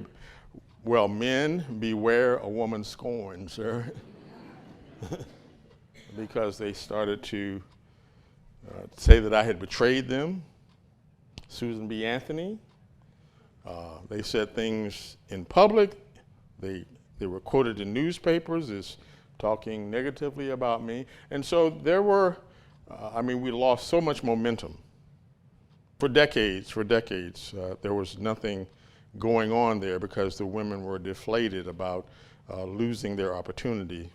well, men, beware a woman scorned, sir. Because they started to say that I had betrayed them. Susan B. Anthony. They said things in public. They were quoted in newspapers as talking negatively about me. And so there were, we lost so much momentum. For decades, there was nothing going on there because the women were deflated about losing their opportunity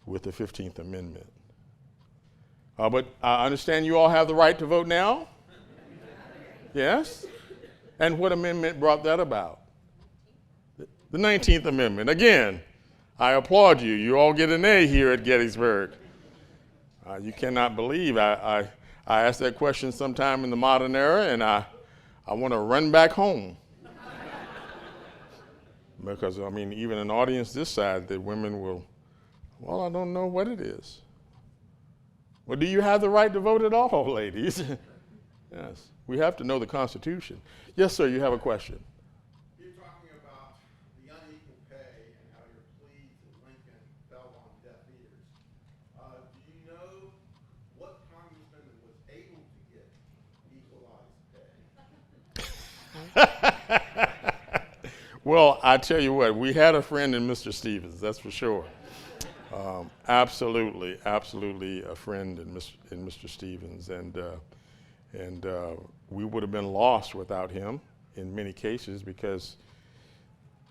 with the 15th Amendment. But I understand you all have the right to vote now? Yes? And what amendment brought that about? The 19th Amendment. Again, I applaud you. You all get an A here at Gettysburg. You cannot believe I asked that question sometime in the modern era, and I want to run back home. Because, even an audience this side, the women will, well, I don't know what it is. Well, do you have the right to vote at all, ladies? Yes. We have to know the Constitution. Yes, sir, you have a question. You're talking about the unequal pay and how your pleas at Lincoln fell on deaf ears. Do you know what congressman was able to get equalized pay? Well, I tell you what, we had a friend in Mr. Stevens, that's for sure. Absolutely a friend in Mr. Stevens, and we would have been lost without him in many cases because,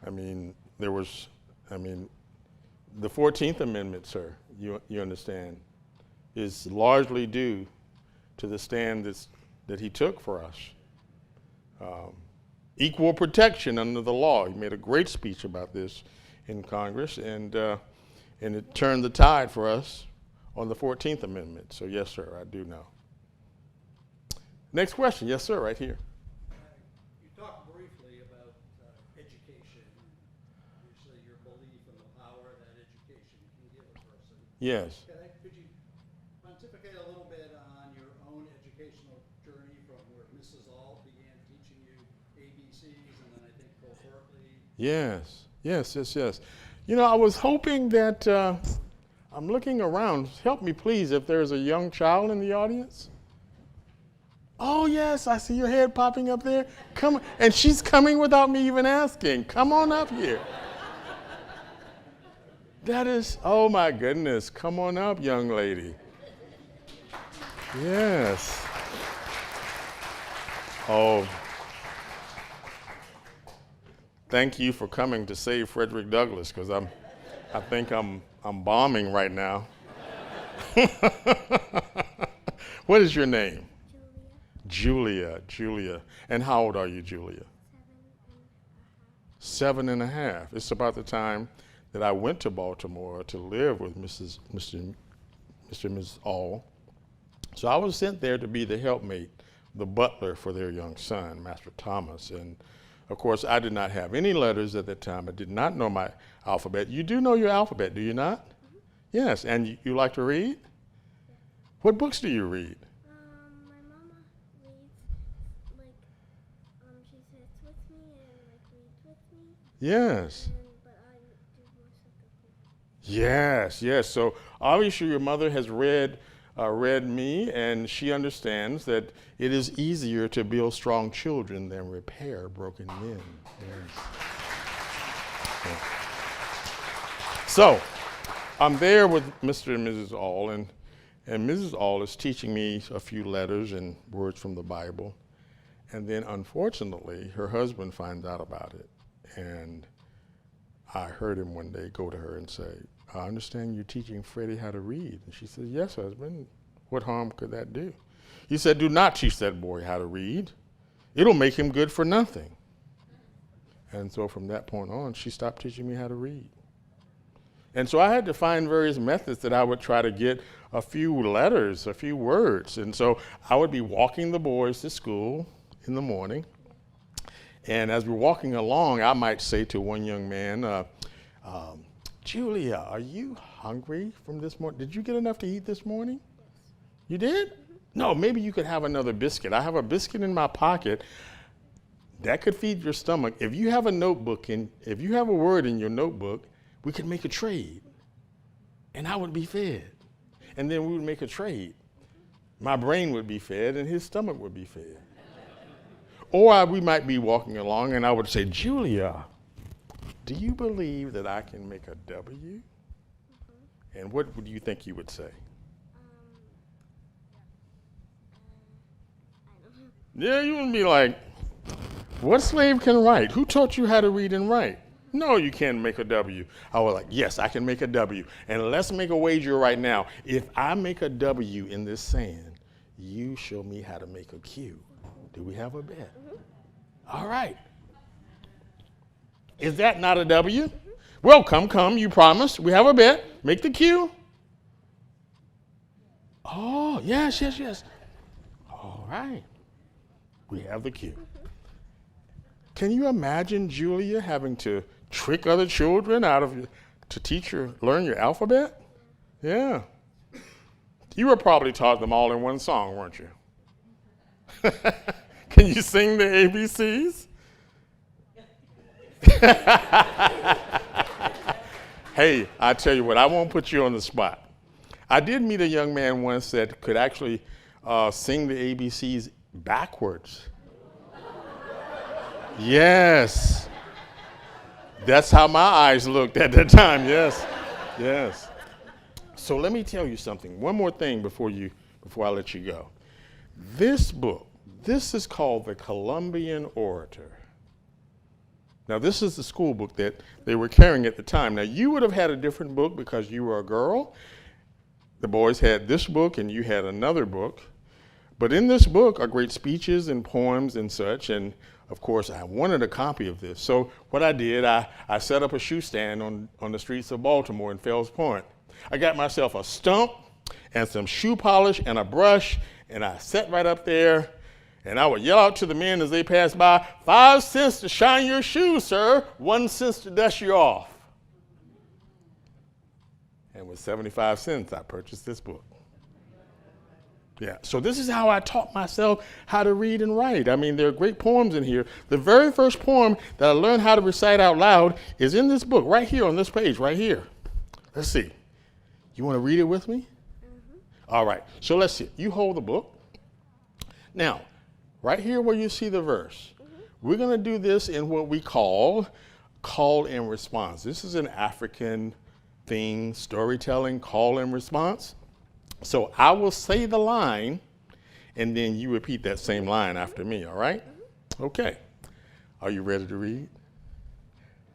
there was, the 14th Amendment, sir, you understand, is largely due to the stand that he took for us. Equal protection under the law. He made a great speech about this in Congress, and it turned the tide for us on the 14th Amendment. So yes, sir, I do know. Next question. Yes, sir, right here. You talked briefly about education, obviously your belief in the power that Yes. Could you pontificate a little bit on your own educational journey from where Mrs. Auld began teaching you ABCs and then I think covertly? Yes. Yes, yes, yes. You know, I was hoping that, I'm looking around. Help me, please, if there's a young child in the audience. Oh, yes, I see your head popping up there. Come, and she's coming without me even asking. Come on up here. That is, oh my goodness. Come on up, young lady. Yes. Oh, thank you for coming to save Frederick Douglass, because I think I'm bombing right now. What is your name? Julia. Julia. And how old are you, Julia? 7.5. It's about the time that I went to Baltimore to live with Mr. and Mrs. Auld. So I was sent there to be the helpmate, the butler for their young son, Master Thomas. And of course, I did not have any letters at that time. I did not know my alphabet. You do know your alphabet, do you not? Mm-hmm. Yes, and you like to read? Yeah. What books do you read? My mama reads, she sits with me and reads with me. Yes. But I do most of the cooking. Yes, yes. So obviously your mother has read me, and she understands that it is easier to build strong children than repair broken men. Yes. Yeah. So I'm there with Mr. and Mrs. Auld, and Mrs. Auld is teaching me a few letters and words from the Bible. And then unfortunately, her husband finds out about it. And I heard him one day go to her and say, I understand you're teaching Freddie how to read. And she said, yes, husband. What harm could that do? He said, do not teach that boy how to read. It'll make him good for nothing. And so from that point on, she stopped teaching me how to read. And so I had to find various methods that I would try to get a few letters, a few words. And so I would be walking the boys to school in the morning. And as we're walking along, I might say to one young man, Julia, are you hungry from this morning? Did you get enough to eat this morning? Yes. You did? Mm-hmm. No, maybe you could have another biscuit. I have a biscuit in my pocket. That could feed your stomach. If you have a notebook, and if you have a word in your notebook, we could make a trade. And I would be fed. And then we would make a trade. My brain would be fed and his stomach would be fed. Or we might be walking along and I would say, Julia, do you believe that I can make a W? Mm-hmm. And what would you think you would say? I don't know. Yeah, you would be like, what slave can write? Who taught you how to read and write? No, you can't make a W. I was like, yes, I can make a W. And let's make a wager right now. If I make a W in this sand, you show me how to make a Q. Do we have a bet? Mm-hmm. All right. Is that not a W? Mm-hmm. Well, come, you promised. We have a bet. Make the Q. Oh, yes. All right. We have the Q. Mm-hmm. Can you imagine Julia having to trick other children to learn your alphabet? Yeah. You were probably taught them all in one song, weren't you? Can you sing the ABCs? Hey, I tell you what, I won't put you on the spot. I did meet a young man once that could actually sing the ABCs backwards. Yes. That's how my eyes looked at that time, yes. So let me tell you something, one more thing before I let you go. This book, this is called the Columbian Orator. Now this is the school book that they were carrying at the time. Now you would have had a different book because you were a girl. The boys had this book and you had another book. But in this book are great speeches and poems and such, and of course I wanted a copy of this. So what I did, I set up a shoe stand on the streets of Baltimore in Fells Point. I got myself a stump and some shoe polish and a brush, and I sat right up there, and I would yell out to the men as they passed by, 5 cents to shine your shoes, sir, 1 cent to dust you off. And with 75 cents, I purchased this book. Yeah, so this is how I taught myself how to read and write. I mean, there are great poems in here. The very first poem that I learned how to recite out loud is in this book, right here on this page, right here. Let's see. You want to read it with me? All right, so let's see. You hold the book. Now, right here where you see the verse, we're going to do this in what we call call and response. This is an African thing, storytelling, call and response. So I will say the line, and then you repeat that same line after me, all right? Okay. Are you ready to read?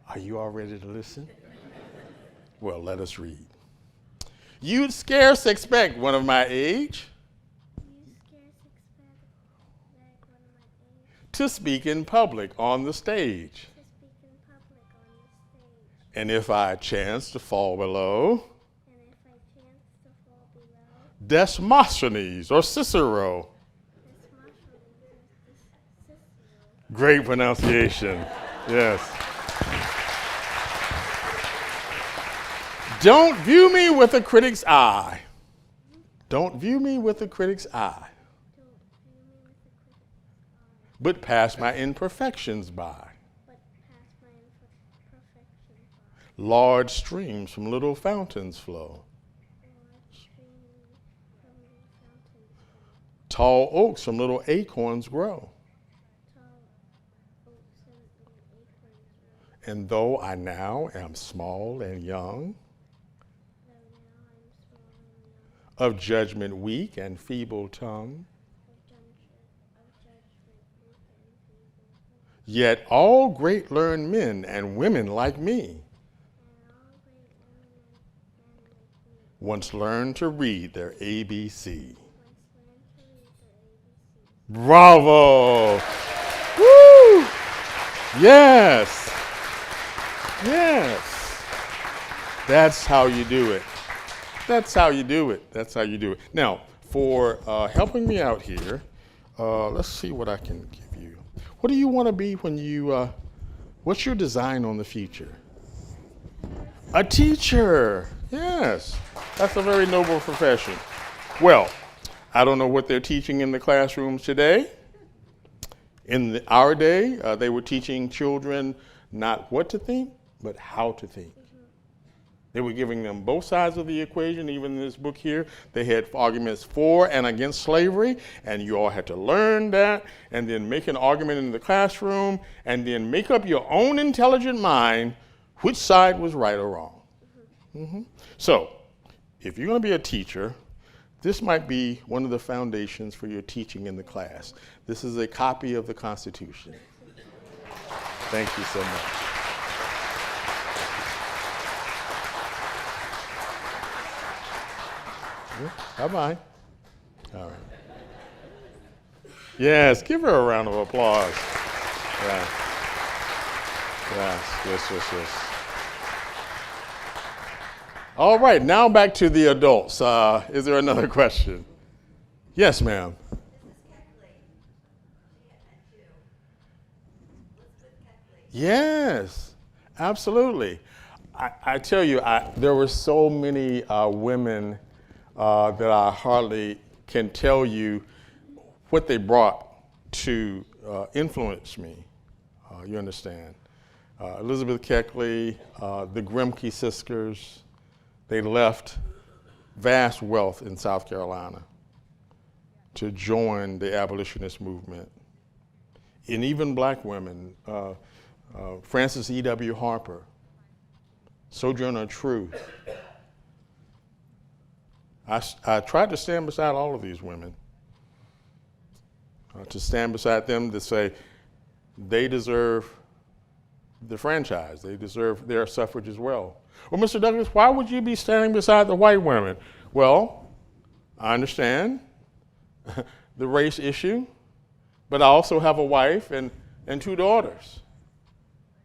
Are you all ready to listen? Well, let us read. You'd scarce expect one of my age to speak in public on the stage. And if I chance to fall below, Demosthenes or Cicero. Great pronunciation. Yes. Don't view me with a critic's eye. Don't view me with a critic's eye. But pass my imperfections by. Large streams from little fountains flow. Tall oaks from little acorns grow. And though I now am small and young, of judgment weak and feeble tongue, yet all great learned men and women like me once learned to read their ABC. Bravo! Woo! Yes! Yes! That's how you do it. That's how you do it. That's how you do it. Now, for helping me out here, let's see what I can give you. What do you want to be when you, what's your design on the future? A teacher. Yes. That's a very noble profession. Well, I don't know what they're teaching in the classrooms today. In our day, they were teaching children not what to think, but how to think. They were giving them both sides of the equation. Even in this book here, they had arguments for and against slavery, and you all had to learn that, and then make an argument in the classroom, and then make up your own intelligent mind which side was right or wrong. So, if you're going to be a teacher, this might be one of the foundations for your teaching in the class. This is a copy of the Constitution. Thank you so much. Bye-bye. All right. Yes, give her a round of applause. Yeah. Yes. All right, now back to the adults. Is there another question? Yes, ma'am. Yes, absolutely. I tell you, there were so many women that I hardly can tell you what they brought to influence me. You understand? Elizabeth Keckley, the Grimke sisters, they left vast wealth in South Carolina to join the abolitionist movement. And even black women, Frances E.W. Harper, Sojourner Truth. I tried to stand beside all of these women, to stand beside them to say they deserve the franchise. They deserve their suffrage as well. Well, Mr. Douglass, why would you be standing beside the white women? Well, I understand the race issue, but I also have a wife and 2 daughters.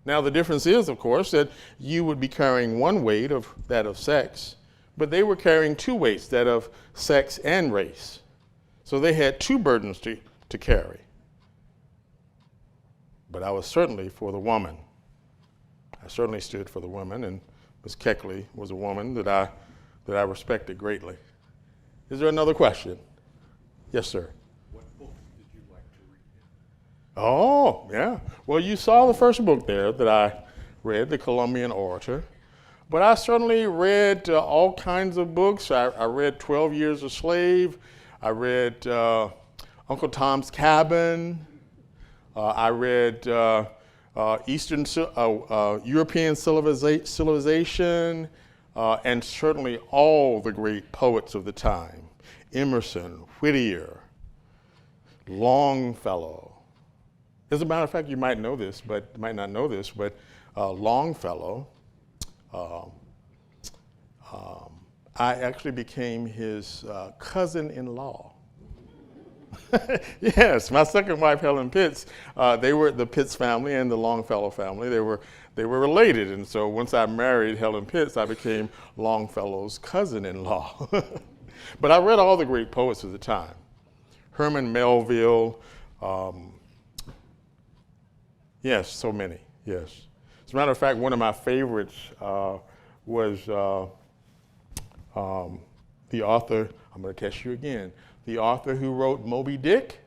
Now, the difference is, of course, that you would be carrying one weight of that of sex, but they were carrying 2 weights, that of sex and race. So they had 2 burdens to carry. But I was certainly for the woman. I certainly stood for the woman, and Ms. Keckley was a woman that I that I respected greatly. Is there another question? Yes, sir. What books did you like to read? Oh, yeah. Well, you saw the first book there that I read, The Columbian Orator. But I certainly read all kinds of books. I read 12 Years a Slave. I read Uncle Tom's Cabin. I read European Civilization, and certainly all the great poets of the time. Emerson, Whittier, Longfellow. As a matter of fact, you might know this, but might not know this, but Longfellow, I actually became his cousin-in-law. Yes, my second wife, Helen Pitts, they were the Pitts family and the Longfellow family. They were related, and so once I married Helen Pitts, I became Longfellow's cousin-in-law. But I read all the great poets of the time. Herman Melville, yes, so many, yes. As a matter of fact, one of my favorites was the author, I'm going to test you again, the author who wrote Moby Dick,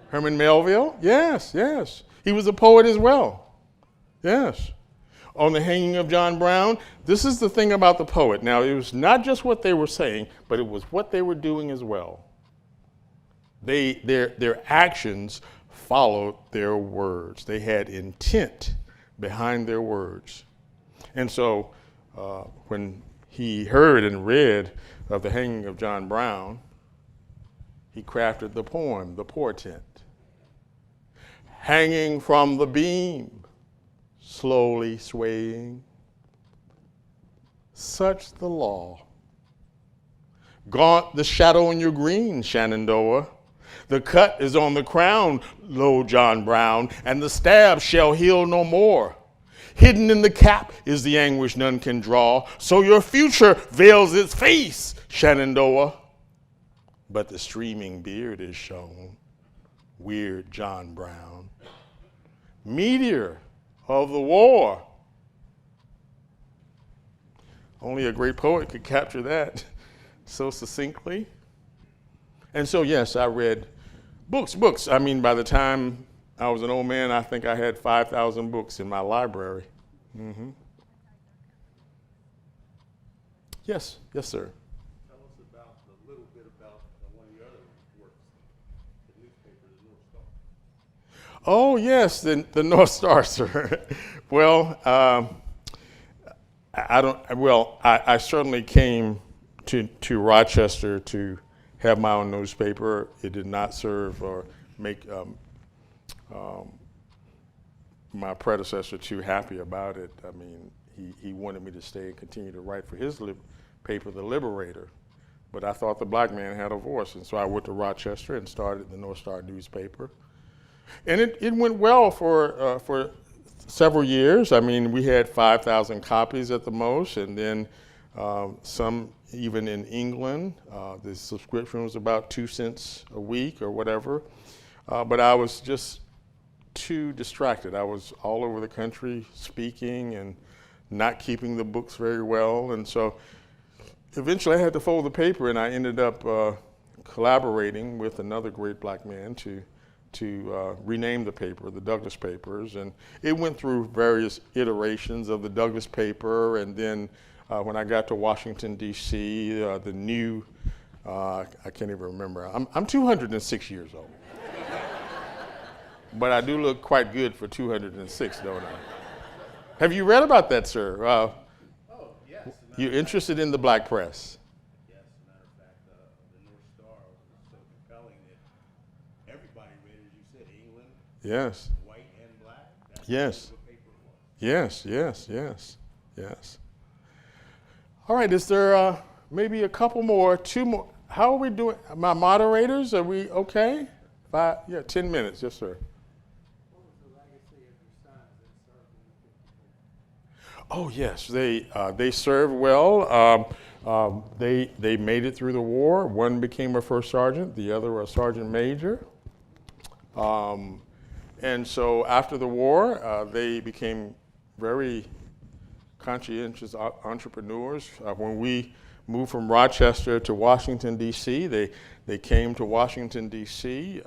Herman Melville. Yes, yes. He was a poet as well. Yes. On the hanging of John Brown, this is the thing about the poet. Now, it was not just what they were saying, but it was what they were doing as well. Their actions followed their words. They had intent behind their words. And so when he heard and read of the hanging of John Brown, he crafted the poem, The Portent. Hanging from the beam, slowly swaying, such the law. Gaunt the shadow in your green, Shenandoah. The cut is on the crown, lo John Brown, and the stab shall heal no more. Hidden in the cap is the anguish none can draw, so your future veils its face, Shenandoah. But the streaming beard is shown, weird John Brown. Meteor of the war. Only a great poet could capture that so succinctly. And so, yes, I read books. I mean, by the time I was an old man, I think I had 5,000 books in my library. Mm-hmm. Yes, sir. Tell us about a little bit about one of your other works, the newspaper, the North Star. Oh, yes, the North Star, sir. Well, I certainly came to Rochester to have my own newspaper. It did not serve or make my predecessor too happy about it. I mean, he wanted me to stay and continue to write for his paper, The Liberator. But I thought the black man had a voice, and so I went to Rochester and started the North Star newspaper. And it went well for several years. I mean, we had 5,000 copies at the most, and then some even in England. The subscription was about 2 cents a week or whatever. But I was just too distracted. I was all over the country speaking and not keeping the books very well. And so eventually I had to fold the paper, and I ended up collaborating with another great black man to rename the paper, the Douglass Papers. And it went through various iterations of the Douglass paper, and then when I got to Washington, D.C., the new, I can't even remember. I'm 206 years old. But I do look quite good for 206, don't I? Have you read about that, sir? Oh, yes. You're interested in the black press? Yes, as a matter of fact, the North Star was so compelling that everybody read it, as you said, England, Yes. white and black. That's Yes. what the paper was. Yes. All right, is there maybe a couple more, 2 more? How are we doing? My moderators, are we okay? 10 minutes, yes, sir. What was the legacy of your sons that served in the 50 years? Oh, yes, they served well. They made it through the war. One became a first sergeant, the other a sergeant major. And so after the war, they became very conscientious entrepreneurs. When we moved from Rochester to Washington, D.C., they came to Washington, D.C.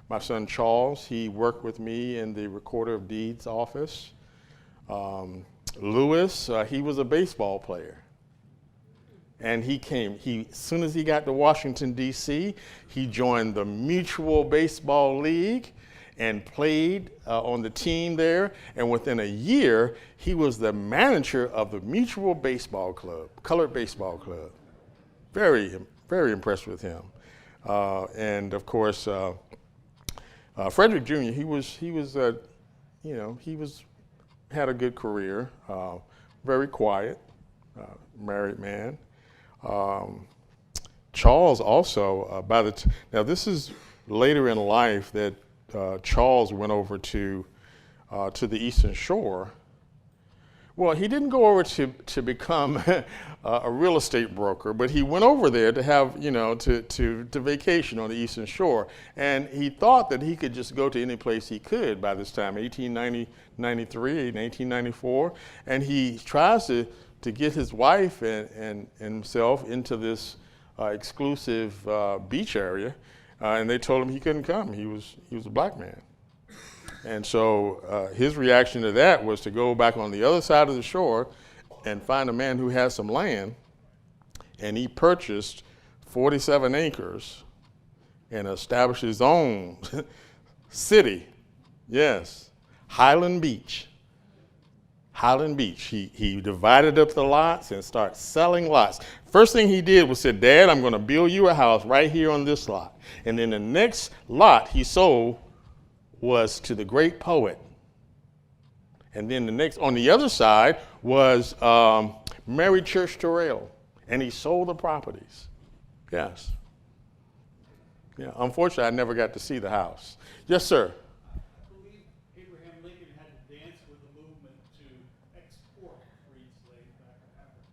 My son Charles, he worked with me in the Recorder of Deeds office. Lewis, he was a baseball player. And he came, as soon as he got to Washington, D.C., he joined the Mutual Baseball League and played on the team there. And within a year, he was the manager of the Mutual Baseball Club, Colored Baseball Club. Very, very impressed with him. And of course, Frederick Jr., he had a good career, very quiet, married man. Charles also, now this is later in life that Charles went over to the Eastern Shore. Well, he didn't go over to become a real estate broker, but he went over there to have, to vacation on the Eastern Shore. And he thought that he could just go to any place he could by this time, 1893, 1894. And he tries to get his wife and himself into this exclusive beach area. And they told him he couldn't come. He was a black man. And so his reaction to that was to go back on the other side of the shore and find a man who had some land. And he purchased 47 acres and established his own city. Yes, Highland Beach. Highland Beach. He divided up the lots and started selling lots. First thing he did was said, Dad, I'm going to build you a house right here on this lot. And then the next lot he sold was to the great poet. And then the next, on the other side, was Mary Church Terrell. And he sold the properties. Yes. Yeah, unfortunately, I never got to see the house. Yes, sir. I believe Abraham Lincoln had to dance with the movement to export freed slaves back to Africa.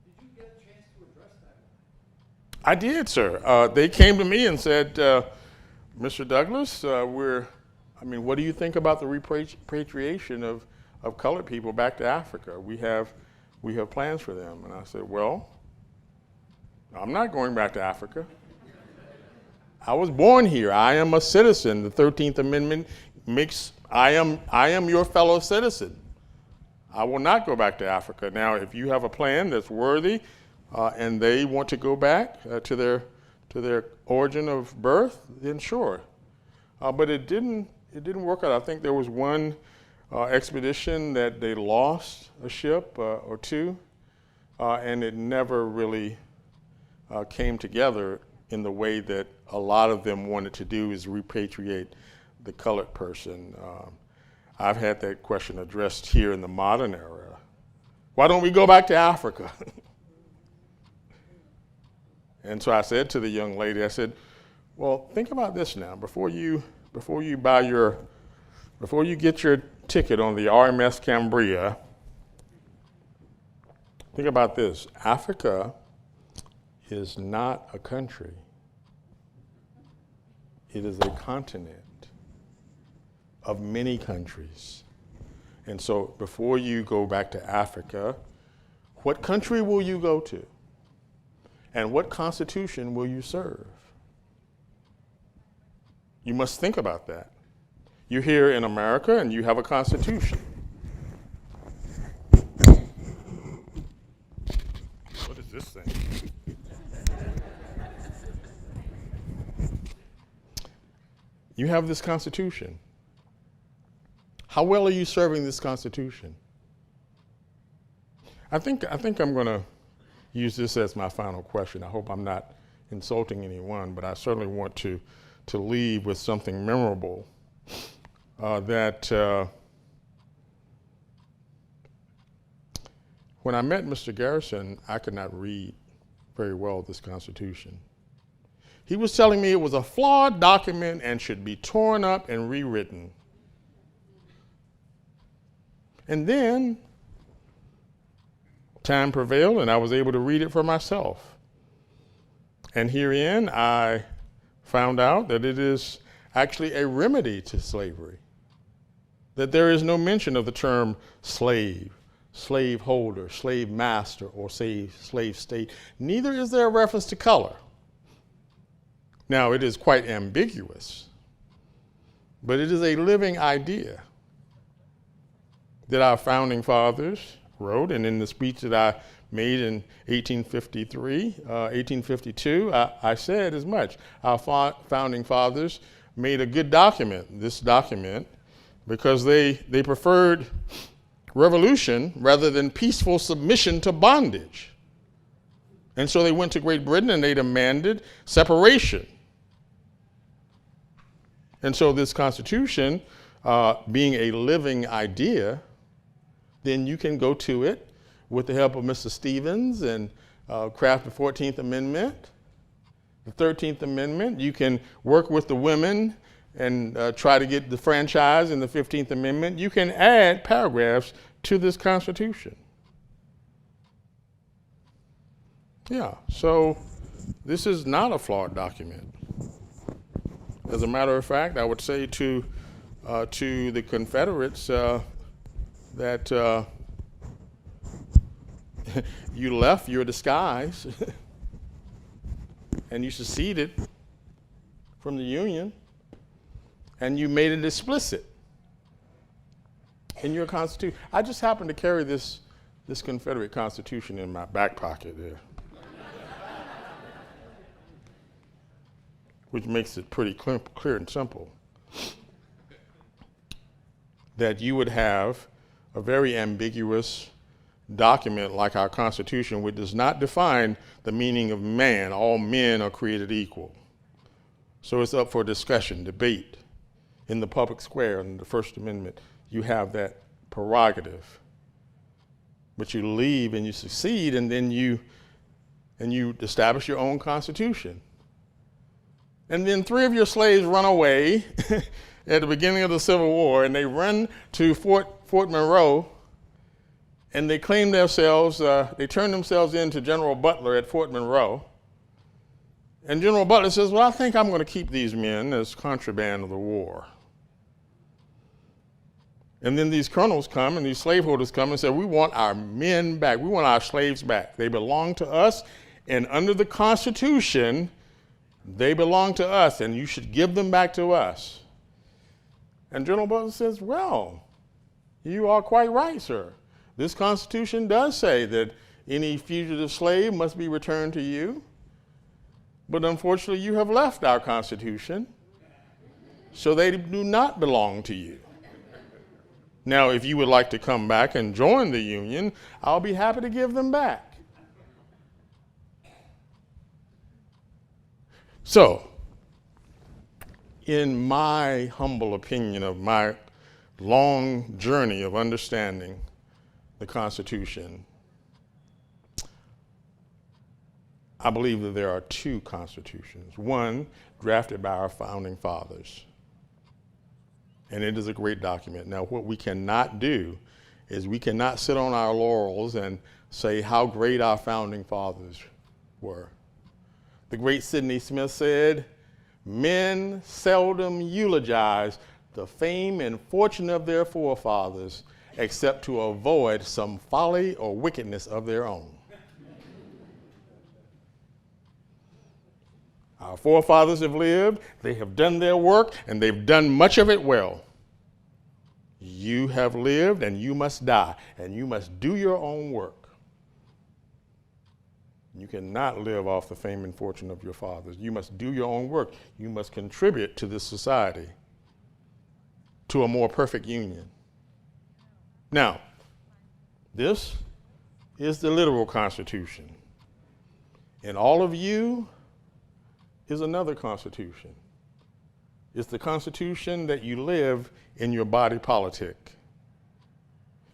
Did you get a chance to address that? I did, sir. They came to me and said, Mr. Douglass, what do you think about the repatriation of colored people back to Africa? We have plans for them. And I said, well, I'm not going back to Africa. I was born here. I am a citizen. The 13th Amendment makes, I am your fellow citizen. I will not go back to Africa. Now, if you have a plan that's worthy and they want to go back to their origin of birth, then sure. But it didn't work out. I think there was one expedition that they lost a ship or two, and it never really came together in the way that a lot of them wanted to do, is repatriate the colored person. I've had that question addressed here in the modern era. Why don't we go back to Africa? And so I said to the young lady, I said, well, think about this now. Before you get your ticket on the RMS Cambria, think about this. Africa is not a country. It is a continent of many countries. And so before you go back to Africa, what country will you go to? And what constitution will you serve? You must think about that. You're here in America and you have a constitution. What is this thing? You have this constitution. How well are you serving this constitution? I think I'm going to use this as my final question. I hope I'm not insulting anyone, but I certainly want to leave with something memorable that when I met Mr. Garrison, I could not read very well this Constitution. He was telling me it was a flawed document and should be torn up and rewritten. And then time prevailed and I was able to read it for myself. And herein I found out that it is actually a remedy to slavery. that there is no mention of the term slave, slaveholder, slave master, or slave state. Neither is there a reference to color. Now, it is quite ambiguous, but it is a living idea that our founding fathers wrote, and in the speech that I made in 1852, I said as much. Our founding fathers made a good document, this document, because they preferred revolution rather than peaceful submission to bondage. And so they went to Great Britain and they demanded separation. And so this Constitution, being a living idea, then you can go to it with the help of Mr. Stevens and craft the 14th Amendment, the 13th Amendment. You can work with the women and try to get the franchise in the 15th Amendment. You can add paragraphs to this Constitution. Yeah, so this is not a flawed document. As a matter of fact, I would say to the Confederates that you left your disguise and you seceded from the Union and you made it explicit in your Constitution. I just happened to carry this Confederate Constitution in my back pocket there, which makes it pretty clear and simple that you would have a very ambiguous document like our Constitution, which does not define the meaning of man. All men are created equal. So it's up for discussion, debate in the public square. In the First Amendment, you have that prerogative. But you leave and you succeed, and then you establish your own Constitution. And then 3 of your slaves run away at the beginning of the Civil War, and they run to Fort Monroe, and they claim themselves, they turn themselves in to General Butler at Fort Monroe. And General Butler says, well, I think I'm going to keep these men as contraband of the war. And then these colonels come and these slaveholders come and say, we want our men back. We want our slaves back. They belong to us, and under the Constitution, they belong to us, and you should give them back to us. And General Butler says, well, you are quite right, sir. This Constitution does say that any fugitive slave must be returned to you. But unfortunately, you have left our Constitution, so they do not belong to you. Now, if you would like to come back and join the Union, I'll be happy to give them back. So, in my humble opinion of my long journey of understanding the Constitution, I believe that there are 2 constitutions. One, drafted by our founding fathers, and it is a great document. Now, what we cannot do is we cannot sit on our laurels and say how great our founding fathers were. The great Sidney Smith said, men seldom eulogize the fame and fortune of their forefathers except to avoid some folly or wickedness of their own. Our forefathers have lived, they have done their work, and they've done much of it well. You have lived, and you must die, and you must do your own work. You cannot live off the fame and fortune of your fathers. You must do your own work. You must contribute to this society, to a more perfect union. Now, this is the literal Constitution. And all of you is another Constitution. It's the Constitution that you live in your body politic.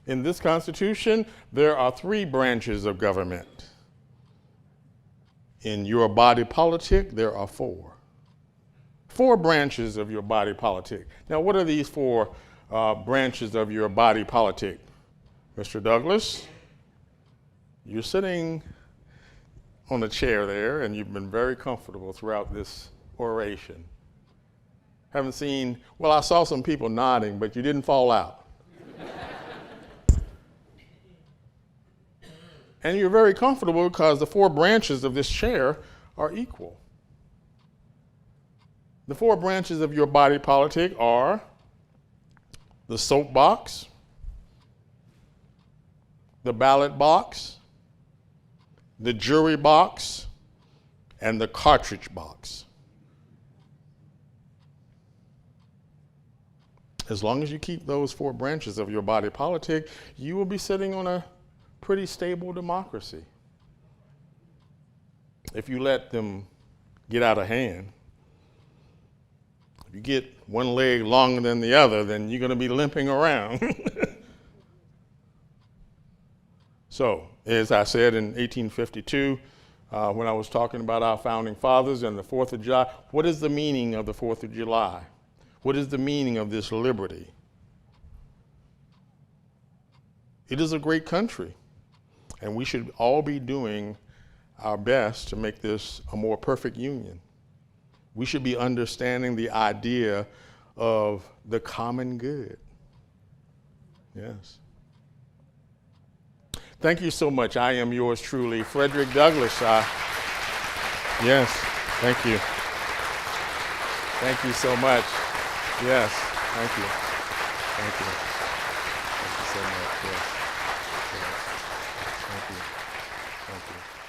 In this Constitution, there are 3 branches of government. In your body politic, there are 4. 4 branches of your body politic. Now, what are these 4 branches of your body politic? Mr. Douglass, you're sitting on the chair there, and you've been very comfortable throughout this oration. Haven't seen, well, I saw some people nodding, but you didn't fall out. And you're very comfortable because the 4 branches of this chair are equal. The 4 branches of your body politic are the soapbox, the ballot box, the jury box, and the cartridge box. As long as you keep those 4 branches of your body politic, you will be sitting on a pretty stable democracy. If you let them get out of hand, if you get one leg longer than the other, then you're going to be limping around. So, as I said in 1852, when I was talking about our founding fathers and the 4th of July, what is the meaning of the 4th of July? What is the meaning of this liberty? It is a great country, and we should all be doing our best to make this a more perfect union. We should be understanding the idea of the common good. Yes. Thank you so much. I am yours truly, Frederick Douglass. Yes, thank you. Thank you so much. Yes, thank you. Thank you. Thank you so much. Yes. Yes. Thank you. Thank you.